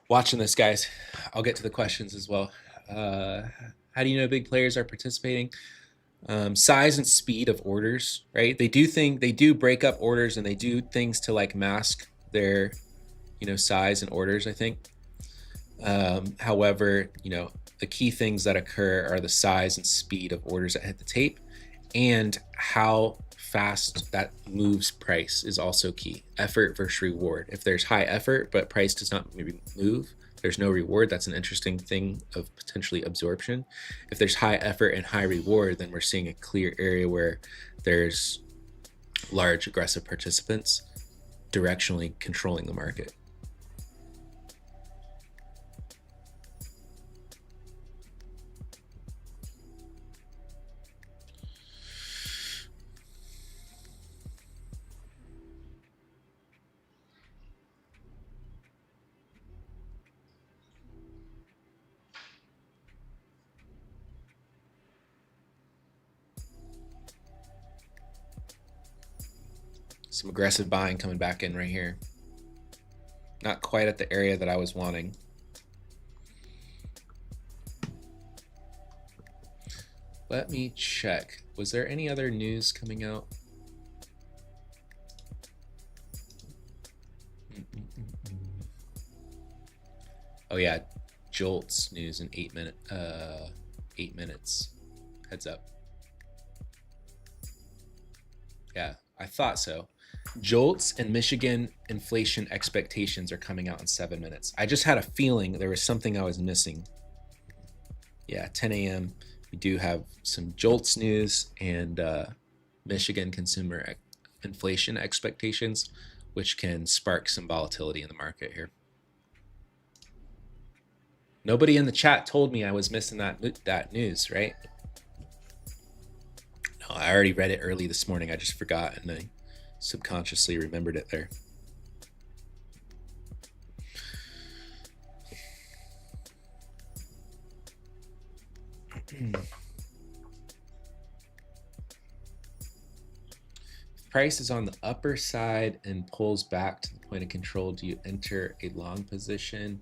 Watching this, guys. I'll get to the questions as well. How do you know big players are participating? Size and speed of orders, right? They do break up orders, and they do things to like mask their, size and orders, I think. However, the key things that occur are the size and speed of orders that hit the tape, and how fast that moves price is also key. Effort versus reward. If there's high effort but price does not move, there's no reward. That's an interesting thing of potentially absorption. If there's high effort and high reward, then we're seeing a clear area where there's large aggressive participants directionally controlling the market. Some aggressive buying coming back in right here. Not quite at the area that I was wanting. Let me check. Was there any other news coming out? Oh yeah, Jolt's news in 8 minutes. Heads up. Yeah, I thought so. Jolts and Michigan inflation expectations are coming out in 7 minutes. I just had a feeling there was something I was missing. Yeah, 10 a.m. We do have some Jolts news and Michigan consumer inflation expectations, which can spark some volatility in the market here. Nobody in the chat told me I was missing that news, right? No, I already read it early this morning. I just forgot and I subconsciously remembered it there. If price is on the upper side and pulls back to the point of control, do you enter a long position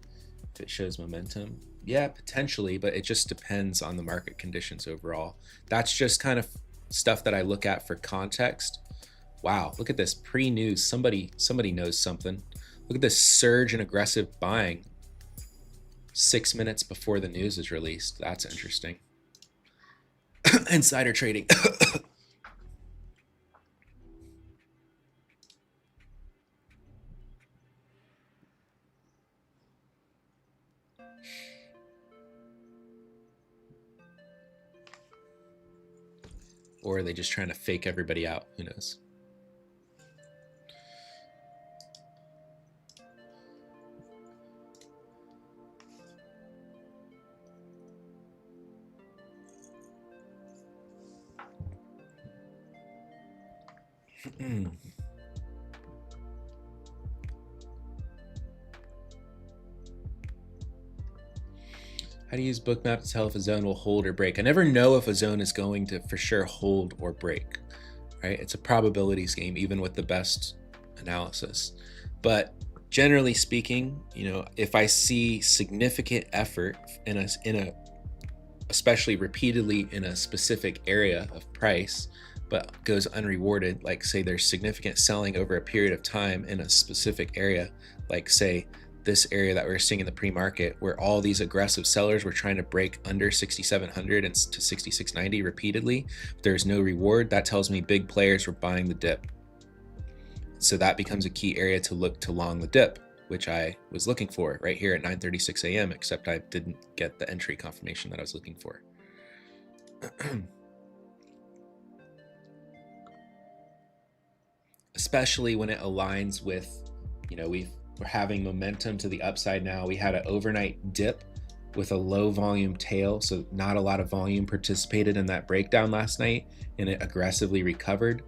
if it shows momentum? Yeah, potentially, but it just depends on the market conditions overall. That's just kind of stuff that I look at for context. Wow, look at this pre-news. Somebody knows something. Look at this surge in aggressive buying 6 minutes before the news is released. That's interesting. Insider trading. Or are they just trying to fake everybody out? Who knows? How do you use Bookmap to tell if a zone will hold or break? I never know if a zone is going to for sure hold or break, right? It's a probabilities game, even with the best analysis. But generally speaking, you know, if I see significant effort in a especially repeatedly in a specific area of price, but goes unrewarded, like say there's significant selling over a period of time in a specific area, like say this area that we're seeing in the pre-market where all these aggressive sellers were trying to break under 6,700 and to 6,690 repeatedly, there's no reward. That tells me big players were buying the dip. So that becomes a key area to look to long the dip, which I was looking for right here at 9:36 a.m., except I didn't get the entry confirmation that I was looking for. Especially when it aligns with, you know, we're having momentum to the upside now. We had an overnight dip with a low volume tail, so not a lot of volume participated in that breakdown last night, and it aggressively recovered,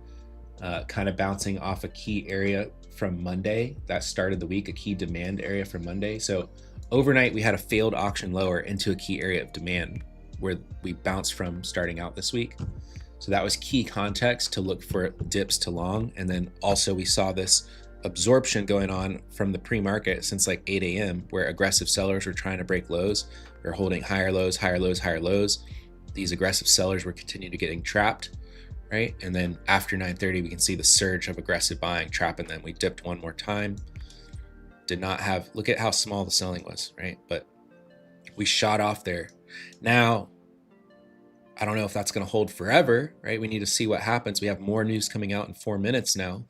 kind of bouncing off a key area from Monday that started the week, a key demand area from Monday. So overnight we had a failed auction lower into a key area of demand where we bounced from starting out this week. So that was key context to look for dips to long. And then also we saw this absorption going on from the pre-market since like 8 a.m. where aggressive sellers were trying to break lows. They're holding higher lows, higher lows, higher lows. These aggressive sellers were continuing to getting trapped, right? And then after 9:30, we can see the surge of aggressive buying, trapping them. We dipped one more time. Did not have, look at how small the selling was, right? But we shot off there. Now, I don't know if that's going to hold forever, right? We need to see what happens. We have more news coming out in 4 minutes now.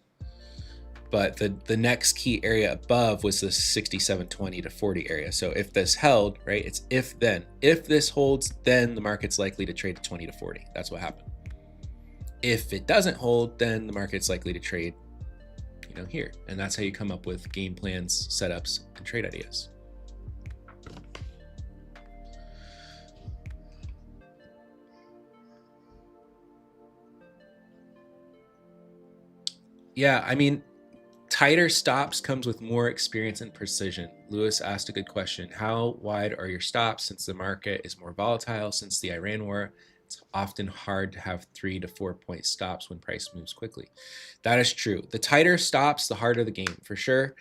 But the next key area above was the 67.20 to 40 area. So if this held, right, it's if then. If this holds, then the market's likely to trade at 20 to 40. That's what happened. If it doesn't hold, then the market's likely to trade, here. And that's how you come up with game plans, setups, and trade ideas. Yeah, I mean, tighter stops comes with more experience and precision. Lewis asked a good question. How wide are your stops since the market is more volatile since the Iran war? It's often hard to have 3 to 4 point stops when price moves quickly. That is true. The tighter stops, the harder the game, for sure.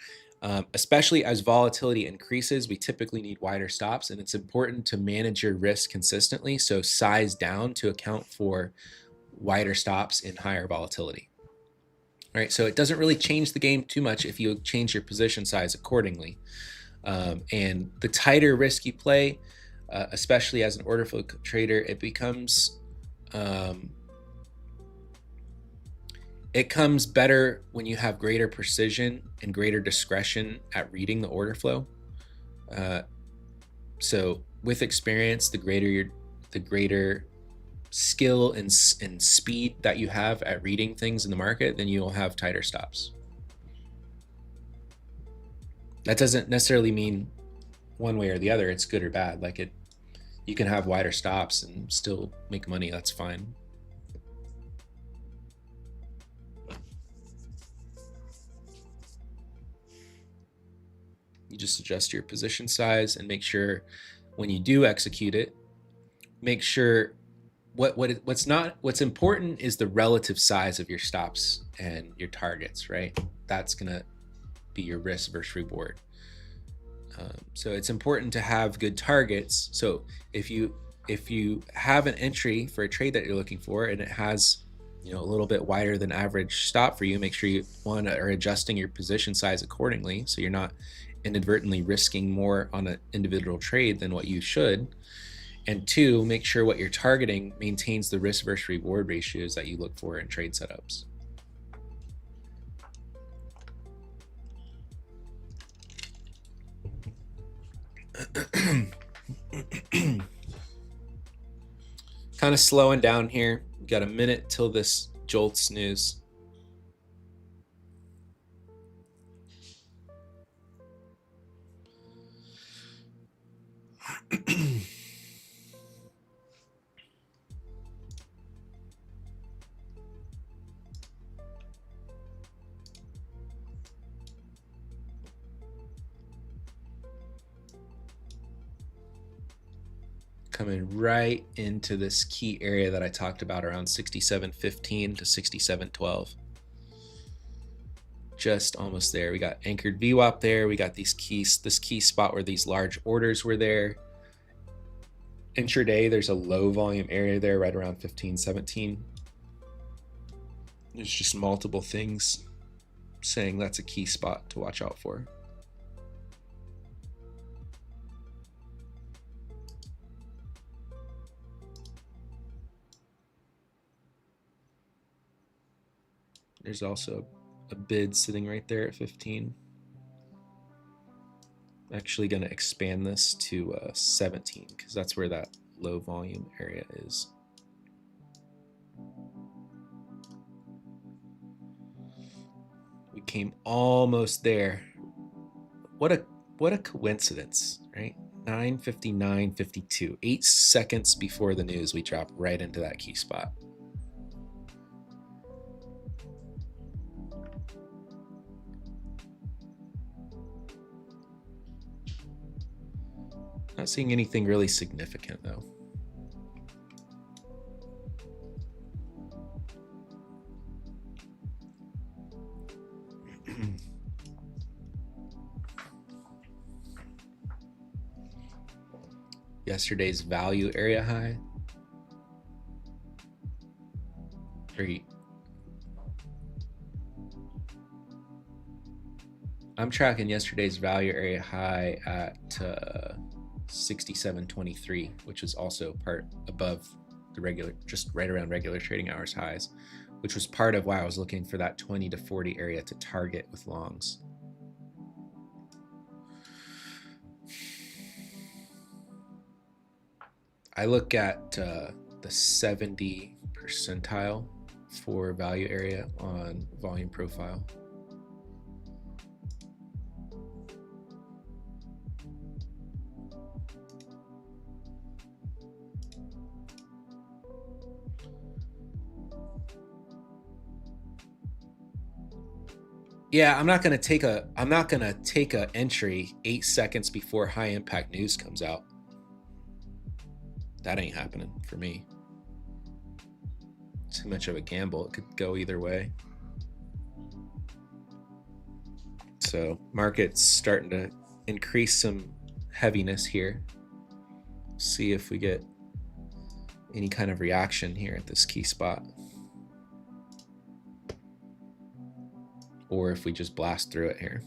Especially as volatility increases, we typically need wider stops, and it's important to manage your risk consistently. So size down to account for wider stops in higher volatility. All right, so it doesn't really change the game too much if you change your position size accordingly. And the tighter risk you play, especially as an order flow trader, it becomes it comes better when you have greater precision and greater discretion at reading the order flow. So with experience, the greater skill and speed that you have at reading things in the market, then you'll have tighter stops. That doesn't necessarily mean one way or the other it's good or bad. Like you can have wider stops and still make money. That's fine. You just adjust your position size and make sure when you do execute it, make sure what's important is the relative size of your stops and your targets, right? That's gonna be your risk versus reward. So it's important to have good targets. So if you have an entry for a trade that you're looking for and it has a little bit wider than average stop for you, make sure you are adjusting your position size accordingly, so you're not inadvertently risking more on an individual trade than what you should. And 2, make sure what you're targeting maintains the risk versus reward ratios that you look for in trade setups. Kind of slowing down here. We've got a minute till this jolt snooze. Coming right into this key area that I talked about around 67.15 to 67.12. Just almost there. We got anchored VWAP there. We got this key spot where these large orders were there. Intraday, there's a low volume area there right around 15.17. There's just multiple things saying that's a key spot to watch out for. There's also a bid sitting right there at 15. I'm actually going to expand this to 17 because that's where that low volume area is. We came almost there. What a coincidence, right? 9:59:52. 8 seconds before the news, we dropped right into that key spot. Not seeing anything really significant though. Yesterday's value area high. I'm tracking yesterday's value area high at 67.23, which is also part above the regular, just right around regular trading hours highs, which was part of why I was looking for that 20 to 40 area to target with longs. I look at the 70 percentile for value area on volume profile. Yeah, I'm not gonna take a entry 8 seconds before high impact news comes out. That ain't happening for me. Too much of a gamble. It could go either way. So market's starting to increase some heaviness here. See if we get any kind of reaction here at this key spot, or if we just blast through it here.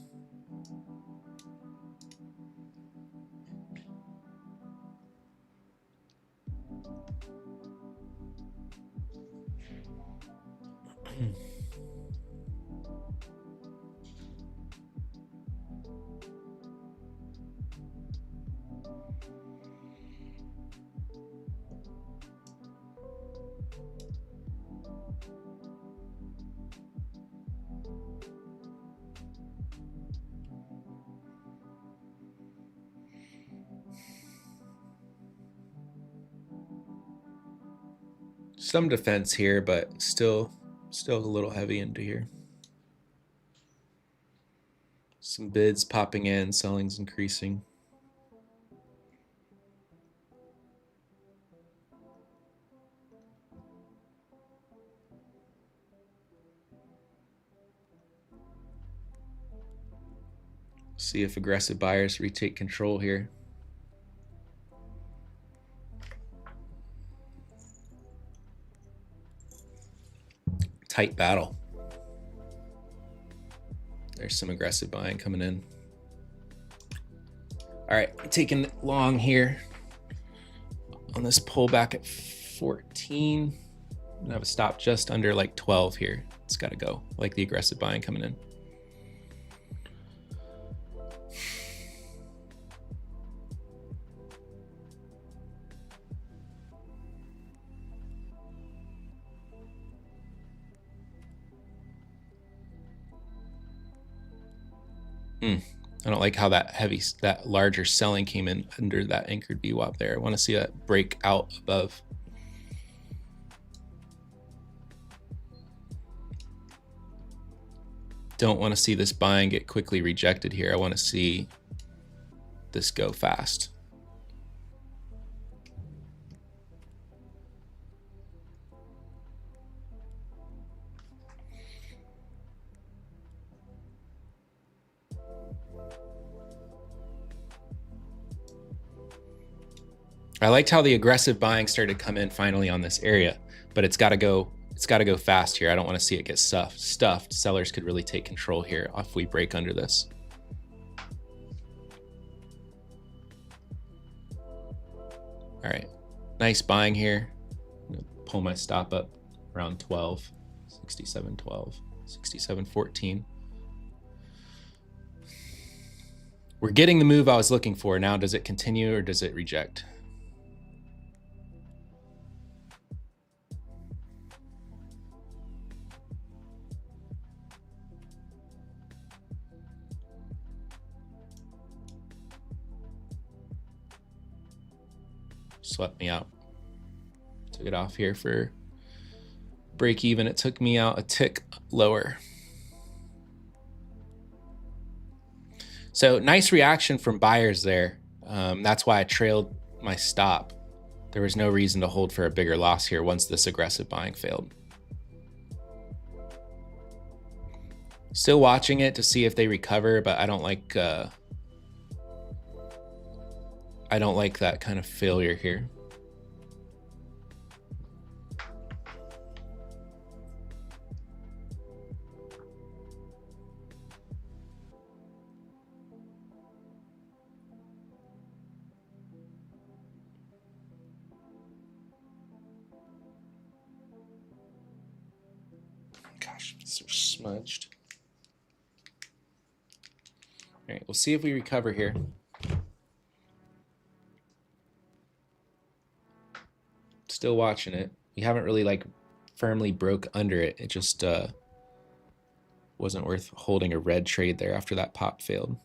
Some defense here, but still a little heavy into here. Some bids popping in, selling's increasing. See if aggressive buyers retake control here. Tight battle. There's some aggressive buying coming in. All right, taking long here on this pullback at 14. I'm gonna have a stop just under like 12 here. It's got to go, like the aggressive buying coming in. I don't like how that larger selling came in under that anchored VWAP there. I want to see that break out above. Don't want to see this buying get quickly rejected here. I want to see this go fast. I liked how the aggressive buying started to come in finally on this area, but it's got to go fast here. I don't want to see it get stuffed. Sellers could really take control here if we break under this. All right, nice buying here. I'm gonna pull my stop up around 12, 67.12, 67.14. We're getting the move I was looking for. Now, does it continue or does it reject? Swept me out. Took it off here for break even. It took me out a tick lower. So nice reaction from buyers there. That's why I trailed my stop. There was no reason to hold for a bigger loss here once this aggressive buying failed. Still watching it to see if they recover, but I don't like that kind of failure here. These are smudged. All right, we'll see if we recover here. Still watching it. We haven't really like firmly broke under it. It just wasn't worth holding a red trade there after that pop failed.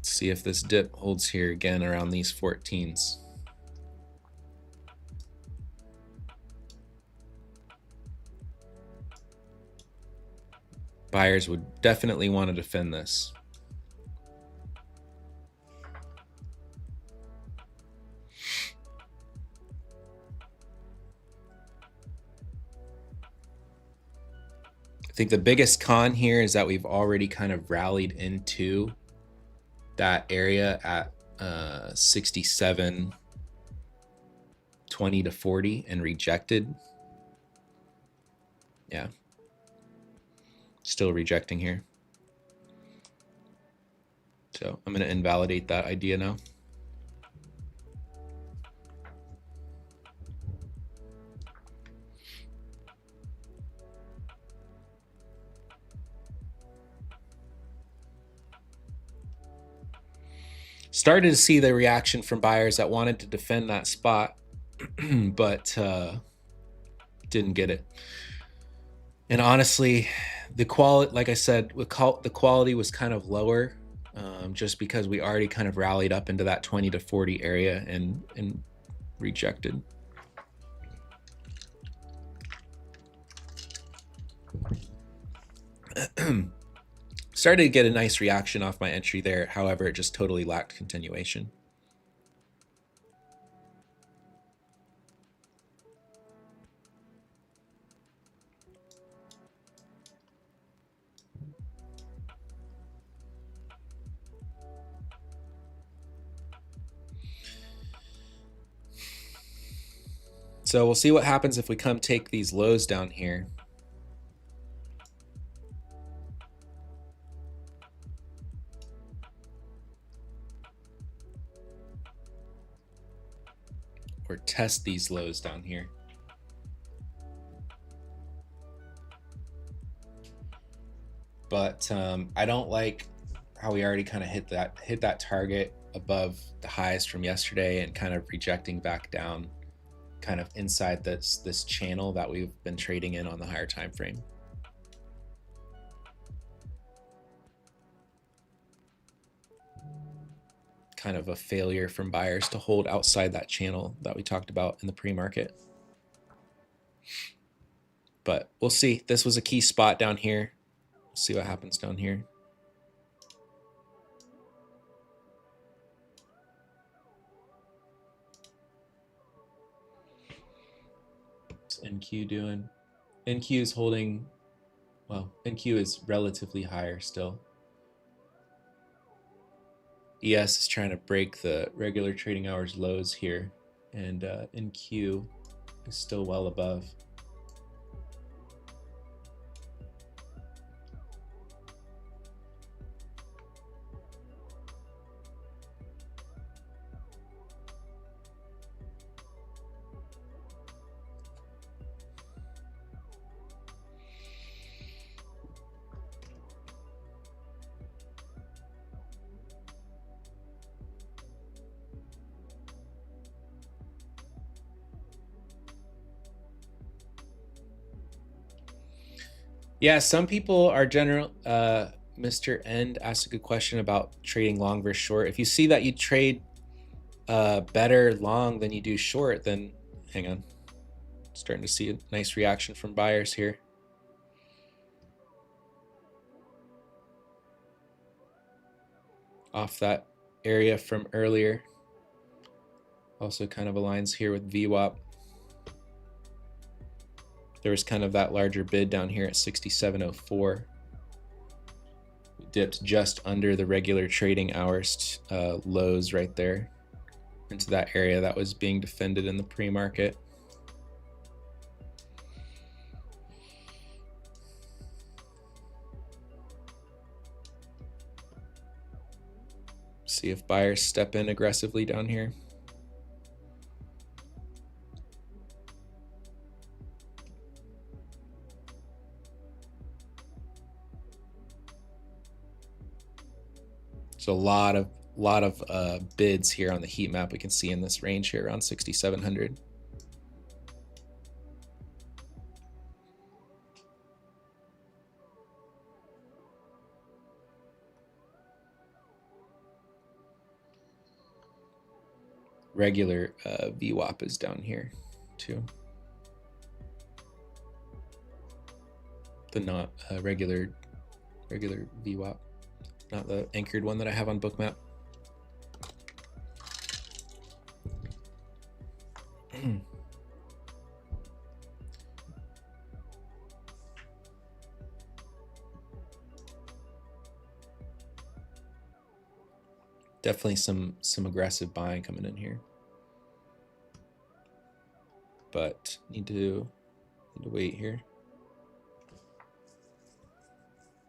See if this dip holds here again around these 14s. Buyers would definitely want to defend this. I think the biggest con here is that we've already kind of rallied into that area at 67, 20 to 40 and rejected. Yeah. Still rejecting here. So I'm going to invalidate that idea now. Started to see the reaction from buyers that wanted to defend that spot, but didn't get it. And honestly, the quality, like I said, the quality was kind of lower, just because we already kind of rallied up into that 20 to 40 area and rejected. Started to get a nice reaction off my entry there. However, it just totally lacked continuation. So we'll see what happens if we come take these lows down here. Or test these lows down here. But I don't like how we already kind of hit that target above the highs from yesterday and kind of rejecting back down kind of inside this channel that we've been trading in on the higher time frame. Kind of a failure from buyers to hold outside that channel that we talked about in the pre-market. But we'll see. This was a key spot down here. We'll see what happens down here. What's NQ doing? NQ is holding, well, NQ is relatively higher still. ES is trying to break the regular trading hours lows here, and NQ is still well above. Yeah, some people are Mr. End asked a good question about trading long versus short. If you see that you trade better long than you do short, then hang on. Starting to see a nice reaction from buyers here. Off that area from earlier. Also kind of aligns here with VWAP. There was kind of that larger bid down here at 67.04. We dipped just under the regular trading hours lows right there into that area that was being defended in the pre-market. See if buyers step in aggressively down here. So a lot of bids here on the heat map. We can see in this range here around 6,700. Regular VWAP is down here too. The not regular VWAP, not the anchored one that I have on Bookmap. Definitely some aggressive buying coming in here, but need to wait here.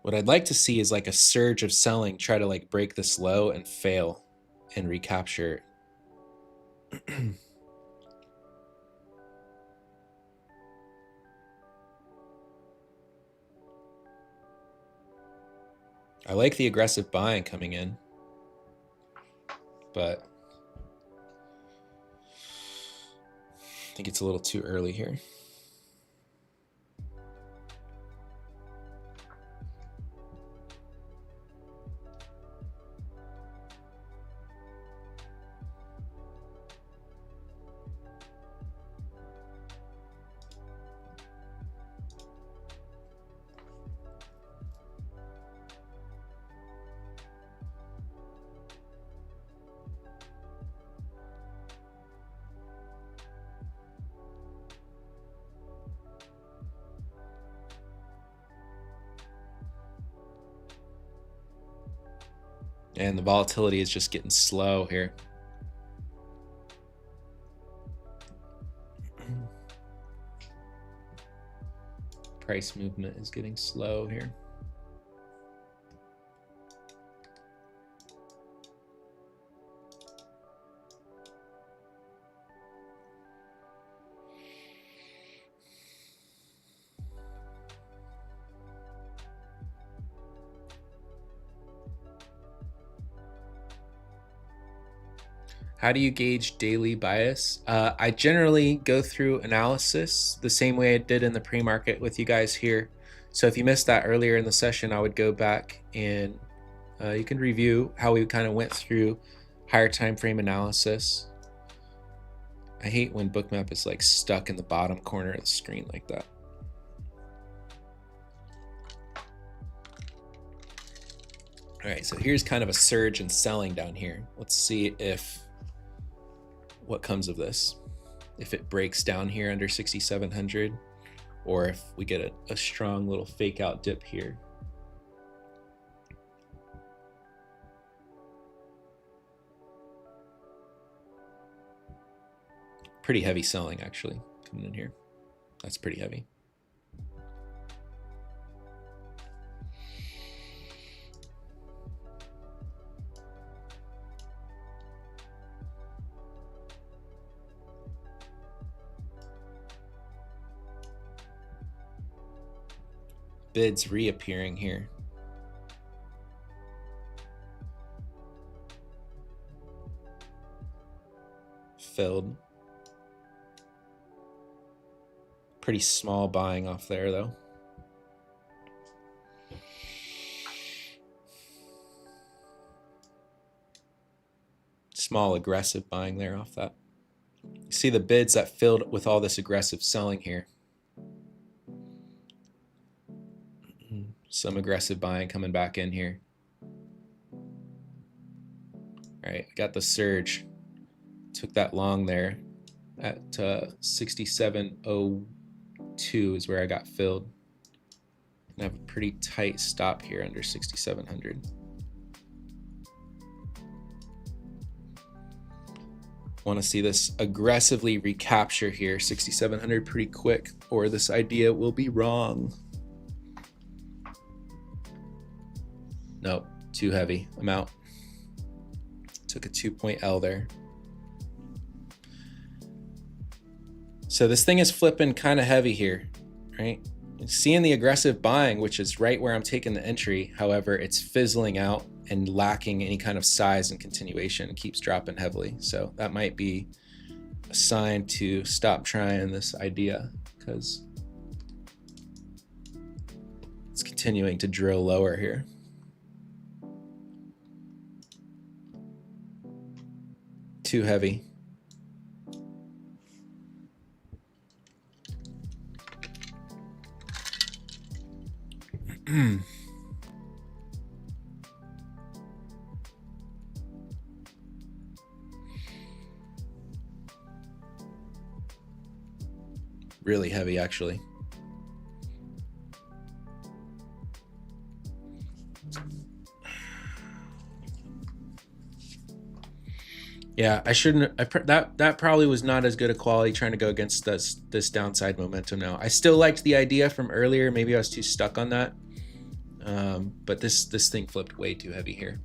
What I'd like to see is like a surge of selling, try to like break this low and fail and recapture. I like the aggressive buying coming in, but I think it's a little too early here. And the volatility is just getting slow here. Price movement is getting slow here. How do you gauge daily bias? I generally go through analysis the same way I did in the pre-market with you guys here. So if you missed that earlier in the session, I would go back and you can review how we kind of went through higher time frame analysis. I hate when Bookmap is like stuck in the bottom corner of the screen like that. All right, so here's kind of a surge in selling down here. Let's see what comes of this. If it breaks down here under 6,700, or if we get a strong little fake out dip here. Pretty heavy selling actually coming in here. That's pretty heavy. Bids reappearing here. Filled. Pretty small buying off there though. Small aggressive buying there off that. You see the bids that filled with all this aggressive selling here. Some aggressive buying coming back in here. All right, got the surge. Took that long there at 67.02 is where I got filled. And I have a pretty tight stop here under 6,700. Want to see this aggressively recapture here, 6,700 pretty quick, or this idea will be wrong. Nope, too heavy. I'm out. Took a 2-point L there. So this thing is flipping kind of heavy here, right? Seeing the aggressive buying, which is right where I'm taking the entry. However, it's fizzling out and lacking any kind of size and continuation. It keeps dropping heavily. So that might be a sign to stop trying this idea, because it's continuing to drill lower here. Too heavy. Really heavy, actually. Yeah, I shouldn't. That probably was not as good a quality trying to go against this downside momentum. Now, I still liked the idea from earlier. Maybe I was too stuck on that. But this thing flipped way too heavy here.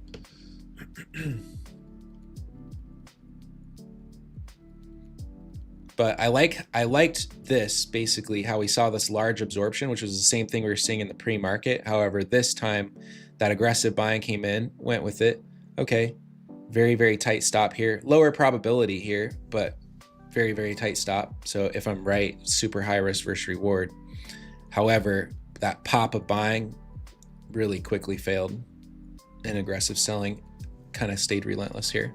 But I liked this, basically how we saw this large absorption, which was the same thing we were seeing in the pre-market. However, this time that aggressive buying came in, went with it. Okay, very, very tight stop here. Lower probability here, but very, very tight stop. So if I'm right, super high risk versus reward. However, that pop of buying really quickly failed, and aggressive selling kind of stayed relentless here.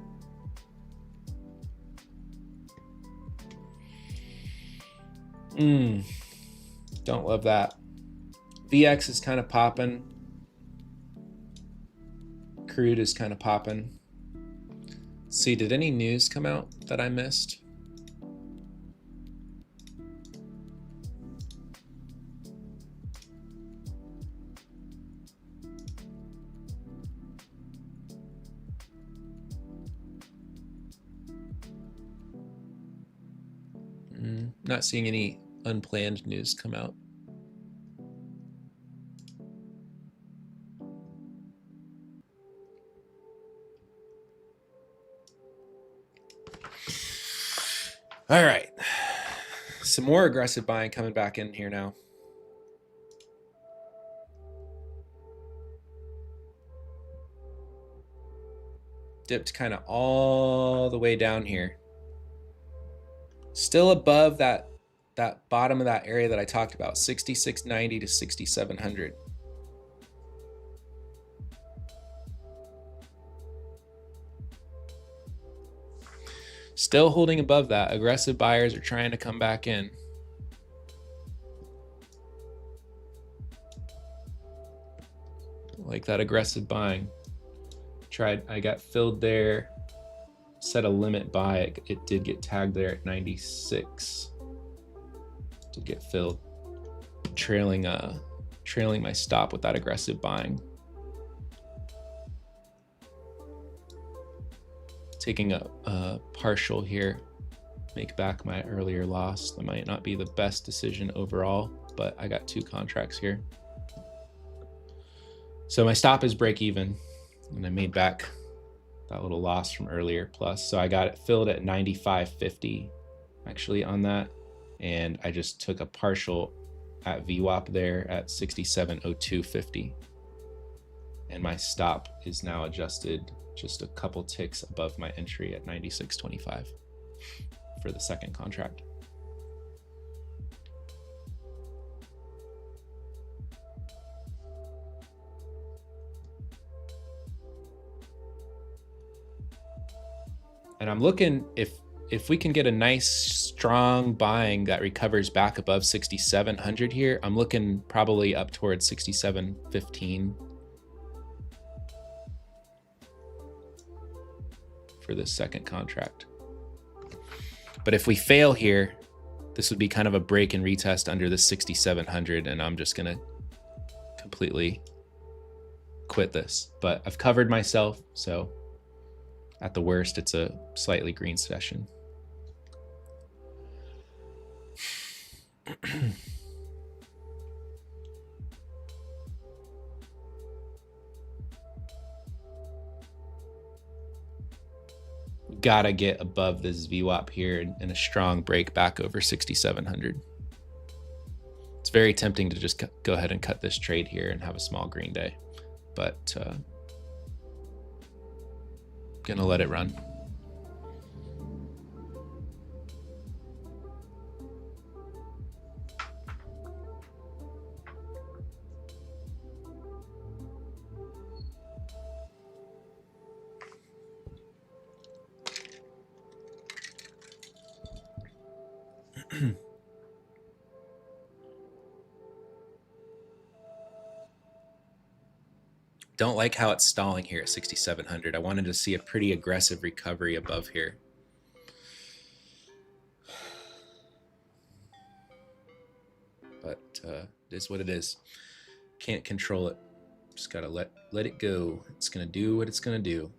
Don't love that. VX is kind of popping. Crude is kind of popping. Let's see, did any news come out that I missed? Not seeing any unplanned news come out. All right. Some more aggressive buying coming back in here now. Dipped kind of all the way down here. Still above that bottom of that area that I talked about, 6690 to 6700. Still holding above that. Aggressive buyers are trying to come back in. Like that aggressive buying. I got filled there. Set a limit buy. It did get tagged there at 96. Did get filled. Trailing my stop with that aggressive buying. Taking a partial here, make back my earlier loss. That might not be the best decision overall, but I got 2 contracts here. So my stop is break even, and I made back that little loss from earlier plus. So I got it filled at 95.50 actually on that, and I just took a partial at VWAP there at 67.0250, and my stop is now adjusted just a couple ticks above my entry at 96.25 for the second contract. And I'm looking if we can get a nice strong buying that recovers back above 6,700 here. I'm looking probably up towards 67.15 for this second contract. But if we fail here, this would be kind of a break and retest under the 6,700, and I'm just gonna completely quit this. But I've covered myself, so at the worst, it's a slightly green session. gotta get above this VWAP here and a strong break back over 6,700. It's very tempting to just go ahead and cut this trade here and have a small green day, but gonna let it run. Don't like how it's stalling here at 6,700. I wanted to see a pretty aggressive recovery above here. But it is what it is. Can't control it. Just gotta let it go. It's gonna do what it's gonna do.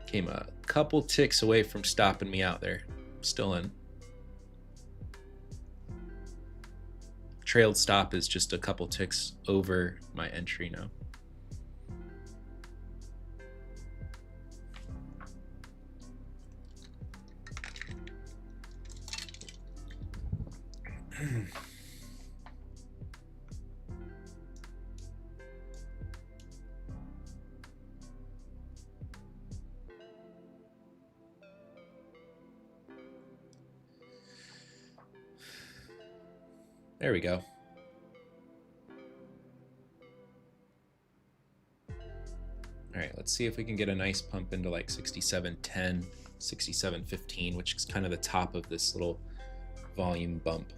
Came a couple ticks away from stopping me out there. Still in. Trailed stop is just a couple ticks over my entry now. There we go. All right, let's see if we can get a nice pump into like 67.10, 67.15, which is kind of the top of this little volume bump.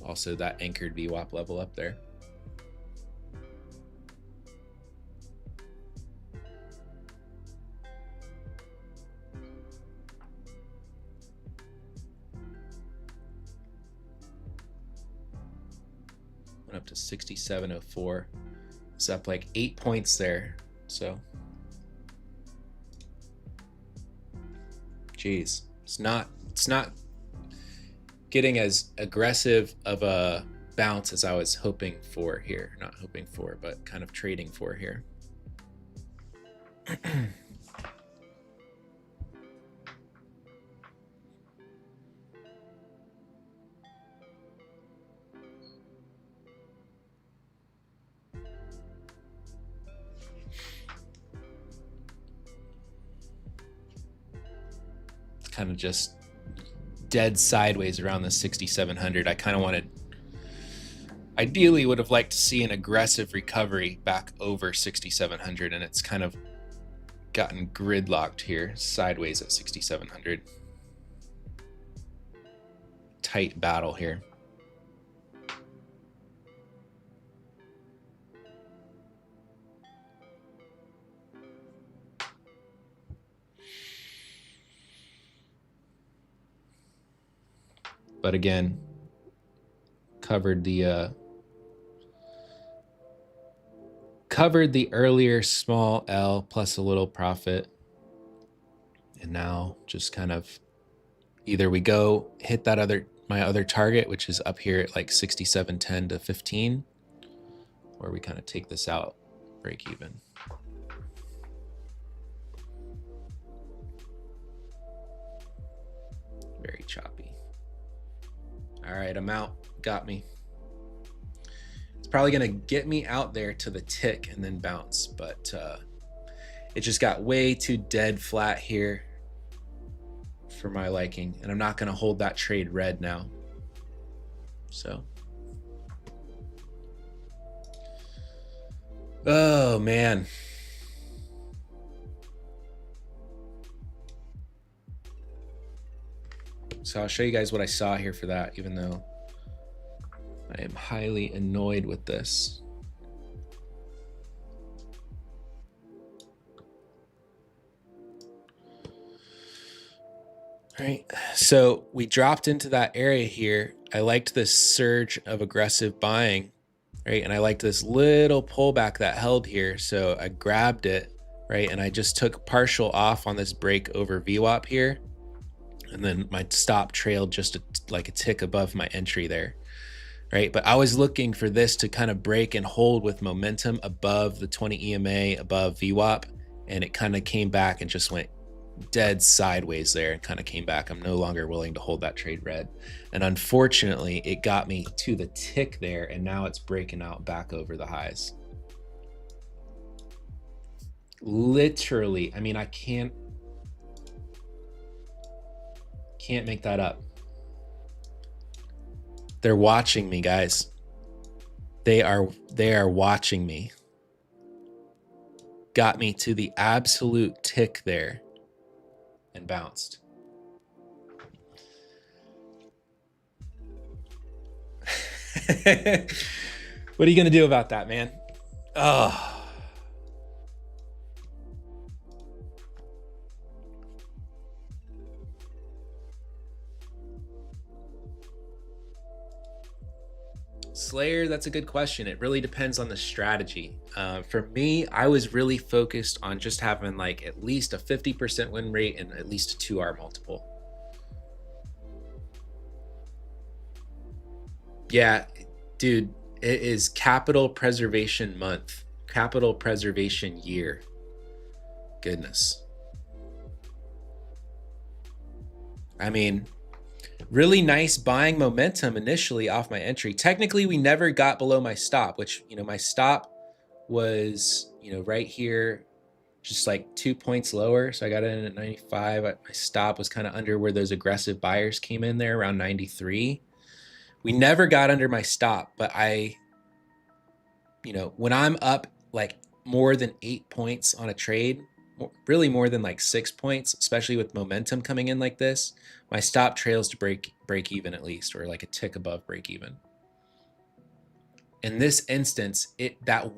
Also that anchored VWAP level up there. Went up to 67.04. It's up like 8 points there. So, geez, it's not getting as aggressive of a bounce as I was hoping for here. Not hoping for, but kind of trading for here. Kind of just dead sideways around the 6,700. I kind of wanted, ideally would have liked to see an aggressive recovery back over 6,700, and it's kind of gotten gridlocked here sideways at 6,700. Tight battle here. But again, covered the earlier small L plus a little profit, and now just kind of either we go hit that my other target, which is up here at like 67.10 to 15, or we kind of take this out, break even. Very choppy. All right, I'm out. Got me. It's probably gonna get me out there to the tick and then bounce, but it just got way too dead flat here for my liking, and I'm not gonna hold that trade red now. So, oh man. So I'll show you guys what I saw here for that, even though I am highly annoyed with this. All right, so we dropped into that area here. I liked this surge of aggressive buying, right? And I liked this little pullback that held here. So I grabbed it, right? And I just took partial off on this break over VWAP here. And then my stop trailed just like a tick above my entry there, right? But I was looking for this to kind of break and hold with momentum above the 20 EMA, above VWAP. And it kind of came back and just went dead sideways there and kind of came back. I'm no longer willing to hold that trade red. And unfortunately, it got me to the tick there, and now it's breaking out back over the highs. Literally, I mean, I can't make that up. They're watching me, guys. They are watching me. Got me to the absolute tick there and bounced. What are you going to do about that, man? Oh. Slayer, that's a good question. It really depends on the strategy. For me, I was really focused on just having like at least a 50% win rate and at least a 2R multiple. Yeah, dude, it is capital preservation month, capital preservation year. Goodness. I mean, really nice buying momentum initially off my entry. Technically, we never got below my stop, which, you know, my stop was, you know, right here, just like 2 points lower. So I got in at 95. My stop was kind of under where those aggressive buyers came in there, around 93. We never got under my stop, but you know, when I'm up like more than 8 points on a trade, really more than like 6 points, especially with momentum coming in like this, my stop trails to break even at least, or like a tick above break even. In this instance, that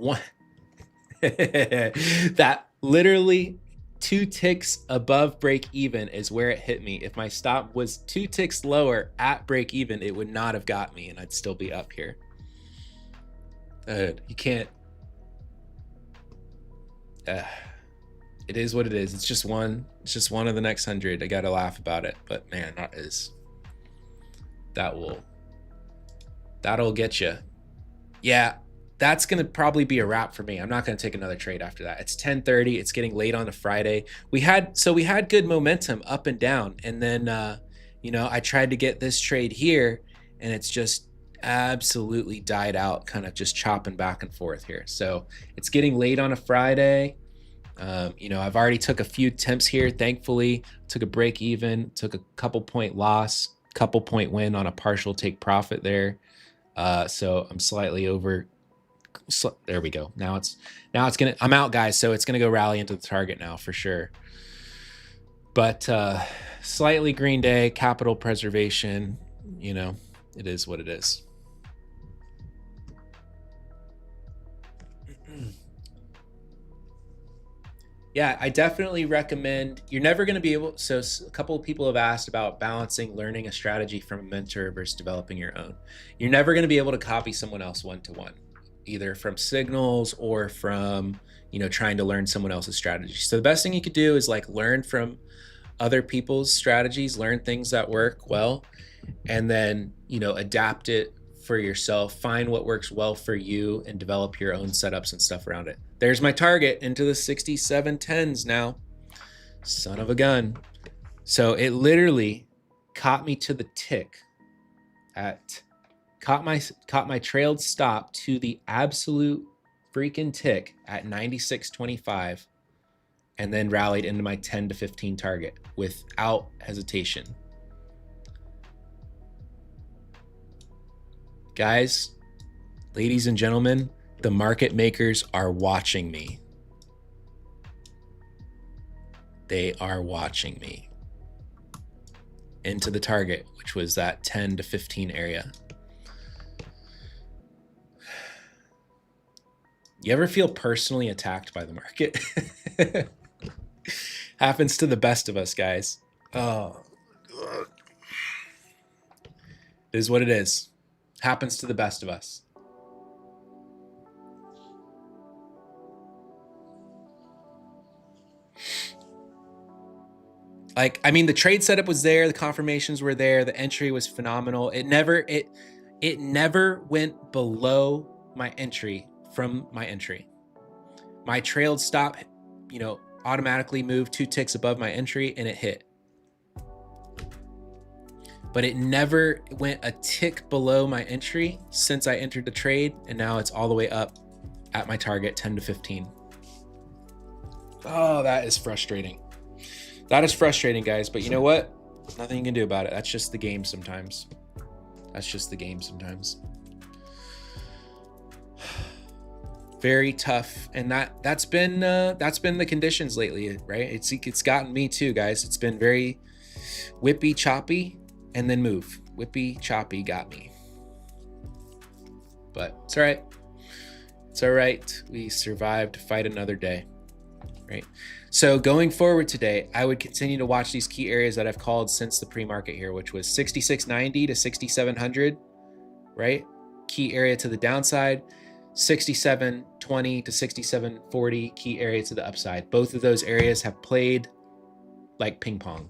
literally 2 ticks above break even is where it hit me. If my stop was 2 ticks lower at break even, it would not have got me and I'd still be up here. You can't. It is what it is. It's just one of the next 100. I gotta laugh about it, but man, that'll get you. Yeah, that's gonna probably be a wrap for me. I'm not gonna take another trade after that. It's 10:30. It's getting late on a Friday. We had good momentum up and down, and then you know, I tried to get this trade here, and it's just absolutely died out, kind of just chopping back and forth here. So it's getting late on a Friday. You know, I've already took a few temps here. Thankfully, took a break even, took a couple point loss, couple point win on a partial take profit there. So I'm slightly over. There we go. Now it's gonna. I'm out, guys. So it's gonna go rally into the target now for sure. But slightly green day, capital preservation. You know, it is what it is. Yeah, I definitely recommend. You're never going to be able. So a couple of people have asked about balancing learning a strategy from a mentor versus developing your own. You're never going to be able to copy someone else one-to-one, either from signals or from, you know, trying to learn someone else's strategy. So the best thing you could do is like learn from other people's strategies, learn things that work well, and then, you know, adapt it for yourself, find what works well for you, and develop your own setups and stuff around it. There's my target into the 6710s now. Son of a gun. So it literally caught me to the tick caught my trailed stop to the absolute freaking tick at 96.25, and then rallied into my 10 to 15 target without hesitation. Guys, ladies and gentlemen, the market makers are watching me. They are watching me into the target, which was that 10 to 15 area. You ever feel personally attacked by the market? Happens to the best of us, guys. Oh, It is what it is. Happens to the best of us. Like, I mean, the trade setup was there, the confirmations were there, the entry was phenomenal. It never went below my entry from my entry. My trailed stop, you know, automatically moved 2 ticks above my entry and it hit. But it never went a tick below my entry since I entered the trade, and now it's all the way up at my target, 10 to 15. Oh, that is frustrating. That is frustrating, guys, but you know what? Nothing you can do about it. That's just the game sometimes. That's just the game sometimes. Very tough, and that's been the conditions lately, right? It's gotten me too, guys. It's been very whippy, choppy, and then move. Whippy, choppy got me. But it's all right. It's all right. We survived to fight another day, right? So going forward today, I would continue to watch these key areas that I've called since the pre-market here, which was 6690 to 6700, right? Key area to the downside. 6720 to 6740, key area to the upside. Both of those areas have played like ping pong.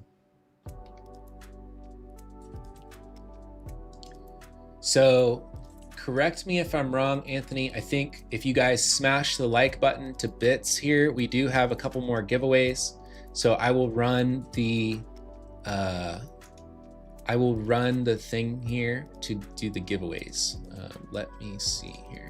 So correct me if I'm wrong, Anthony. I think if you guys smash the like button to bits here, we do have a couple more giveaways. So I will run the thing here to do the giveaways. Let me see here.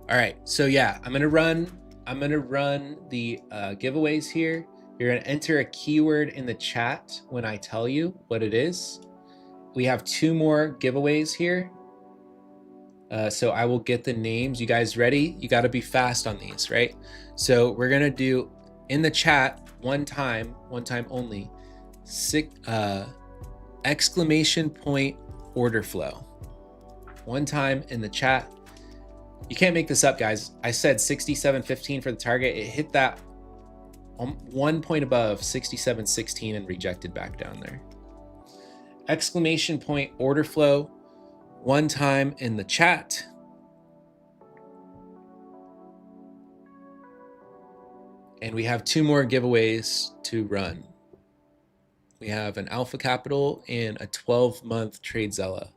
All right, so yeah, I'm gonna run the giveaways here. You're gonna enter a keyword in the chat when I tell you what it is. We have 2 more giveaways here. So I will get the names. You guys ready? You gotta be fast on these, right? So we're gonna do in the chat one time only, exclamation point order flow. One time in the chat. You can't make this up, guys. I said 67.15 for the target. It hit that 1 point above 67.16 and rejected back down there. Exclamation point order flow one time in the chat. And we have 2 more giveaways to run. We have an Alpha Capital and a 12-month TradeZella.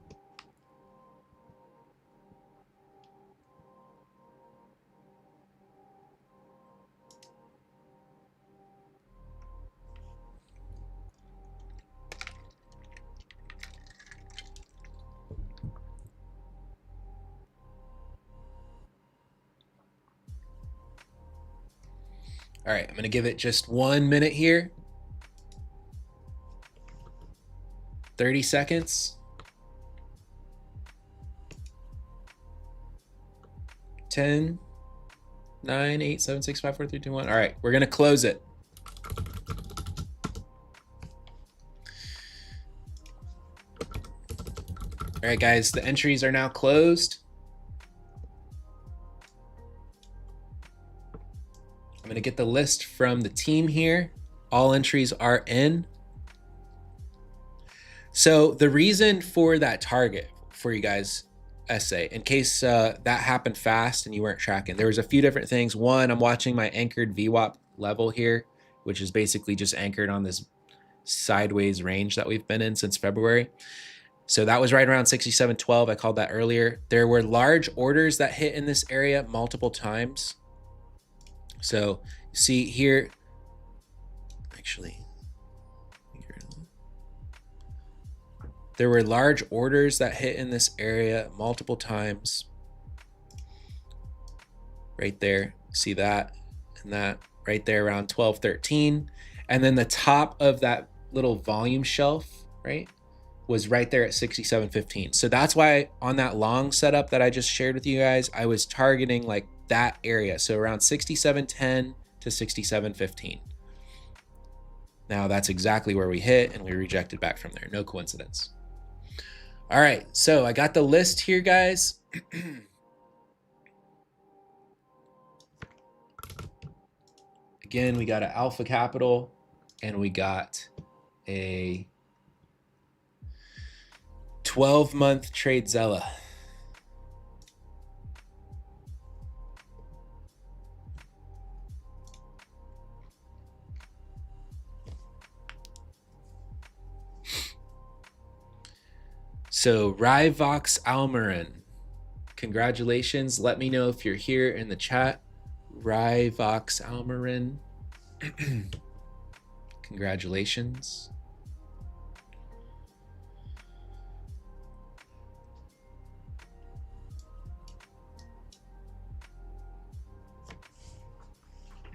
All right, I'm gonna give it just 1 minute here. 30 seconds. 10, 9, 8, 7, 6, 5, 4, 3, 2, 1. All right, we're gonna close it. All right, guys, the entries are now closed. I'm gonna get the list from the team here. All entries are in. So the reason for that target for you guys, essay, in case that happened fast and you weren't tracking, there was a few different things. One, I'm watching my anchored VWAP level here, which is basically just anchored on this sideways range that we've been in since February. So that was right around 67.12. I called that earlier. There were large orders that hit in this area multiple times. So see here, actually, there were large orders that hit in this area multiple times. Right there, see that and that right there around 12.13. And then the top of that little volume shelf, right? was right there at 67.15. So that's why on that long setup that I just shared with you guys, I was targeting like that area. So around 67.10 to 67.15. Now that's exactly where we hit, and we rejected back from there. No coincidence. All right, so I got the list here, guys. Again, we got an Alpha Capital, and we got a 12-month TradeZella. So Rivox Almarin, congratulations. Let me know if you're here in the chat. Rivox Almarin, congratulations.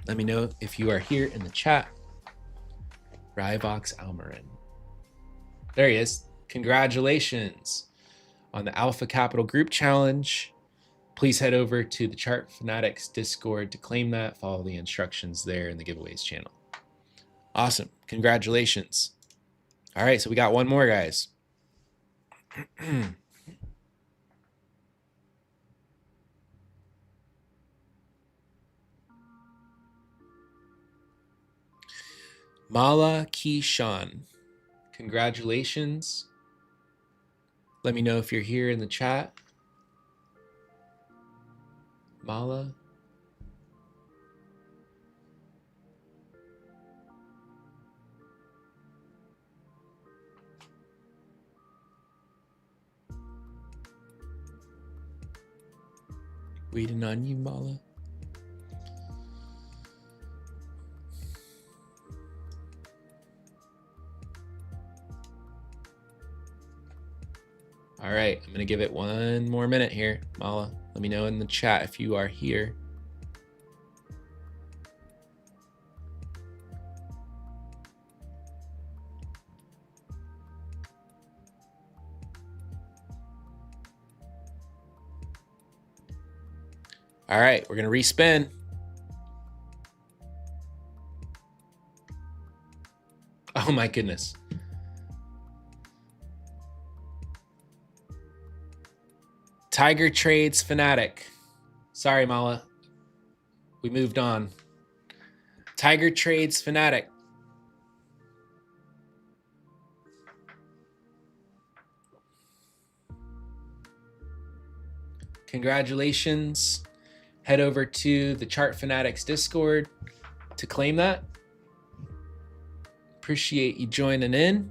Let me know if you are here in the chat. Rivox Almarin. There he is. Congratulations on the Alpha Capital Group Challenge. Please head over to the Chart Fanatics Discord to claim that. Follow the instructions there in the giveaways channel. Awesome. Congratulations. All right, so we got one more, guys. Mala Kishan. Congratulations. Let me know if you're here in the chat. Mala. Waiting on you, Mala. All right, I'm gonna give it one more minute here, Mala. Let me know in the chat if you are here. All right, we're gonna respin. Oh my goodness. Tiger Trades Fanatic. Sorry, Mala. We moved on. Tiger Trades Fanatic. Congratulations. Head over to the Chart Fanatics Discord to claim that. Appreciate you joining in.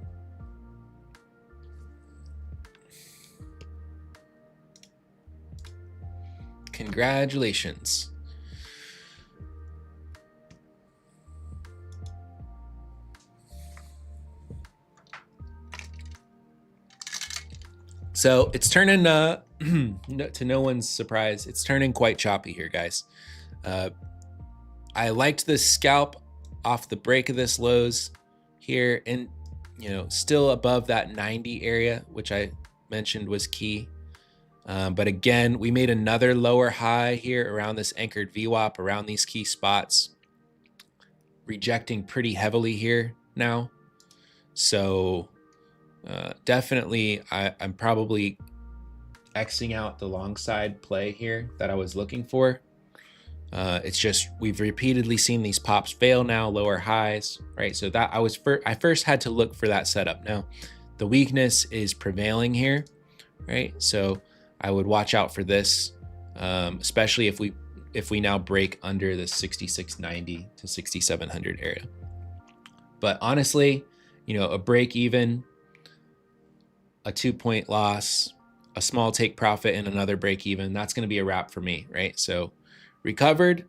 Congratulations. So it's turning, to no one's surprise, it's turning quite choppy here, guys. I liked the scalp off the break of this lows here, and still above that 90 area, which I mentioned was key. But again, we made another lower high here around this anchored VWAP, around these key spots, rejecting pretty heavily here now. So definitely, I'm probably Xing out the long side play here that I was looking for. It's just we've repeatedly seen these pops fail now, lower highs, right? So that I first had to look for that setup. Now, the weakness is prevailing here, right? So I would watch out for this, especially if we now break under the 6690 to 6700 area. But honestly, a break even, a 2-point loss, a small take profit, and another break even, that's going to be a wrap for me, right? So recovered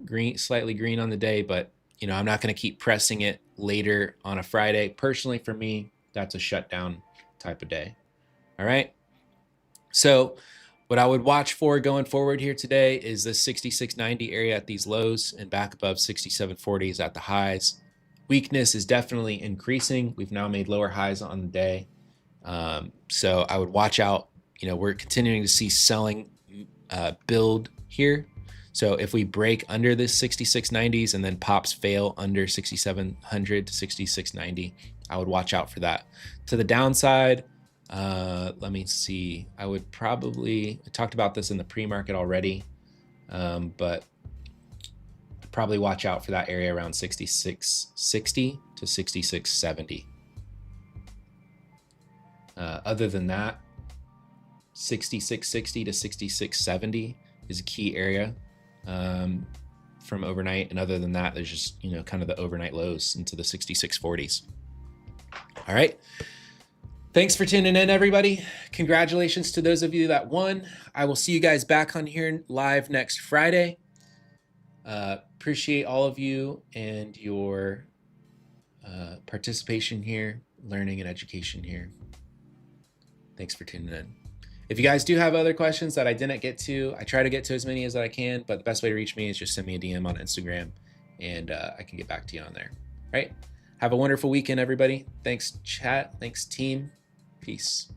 green, slightly green on the day, but I'm not going to keep pressing it later on a Friday. Personally, for me, that's a shutdown type of day. All right. So what I would watch for going forward here today is this 6690 area at these lows and back above 6740s at the highs. weakness is definitely increasing. We've now made lower highs on the day. So I would watch out. You know, we're continuing to see selling build here. So if we break under this 6690s and then pops fail under 6700 to 6690, I would watch out for that. To the downside, let me see. I would probably, I talked about this in the pre-market already, but probably watch out for that area around 6660 to 6670. Other than that, 6660 to 6670 is a key area from overnight. And other than that, there's just, you know, kind of the overnight lows into the 6640s. All right. Thanks for tuning in, everybody. Congratulations to those of you that won. I will see you guys back on here live next Friday. Appreciate all of you and your participation here, learning and education here. Thanks for tuning in. If you guys do have other questions that I didn't get to, I try to get to as many as I can, but the best way to reach me is just send me a DM on Instagram and I can get back to you on there. All right. Have a wonderful weekend, everybody. Thanks, chat. Thanks, team. Peace.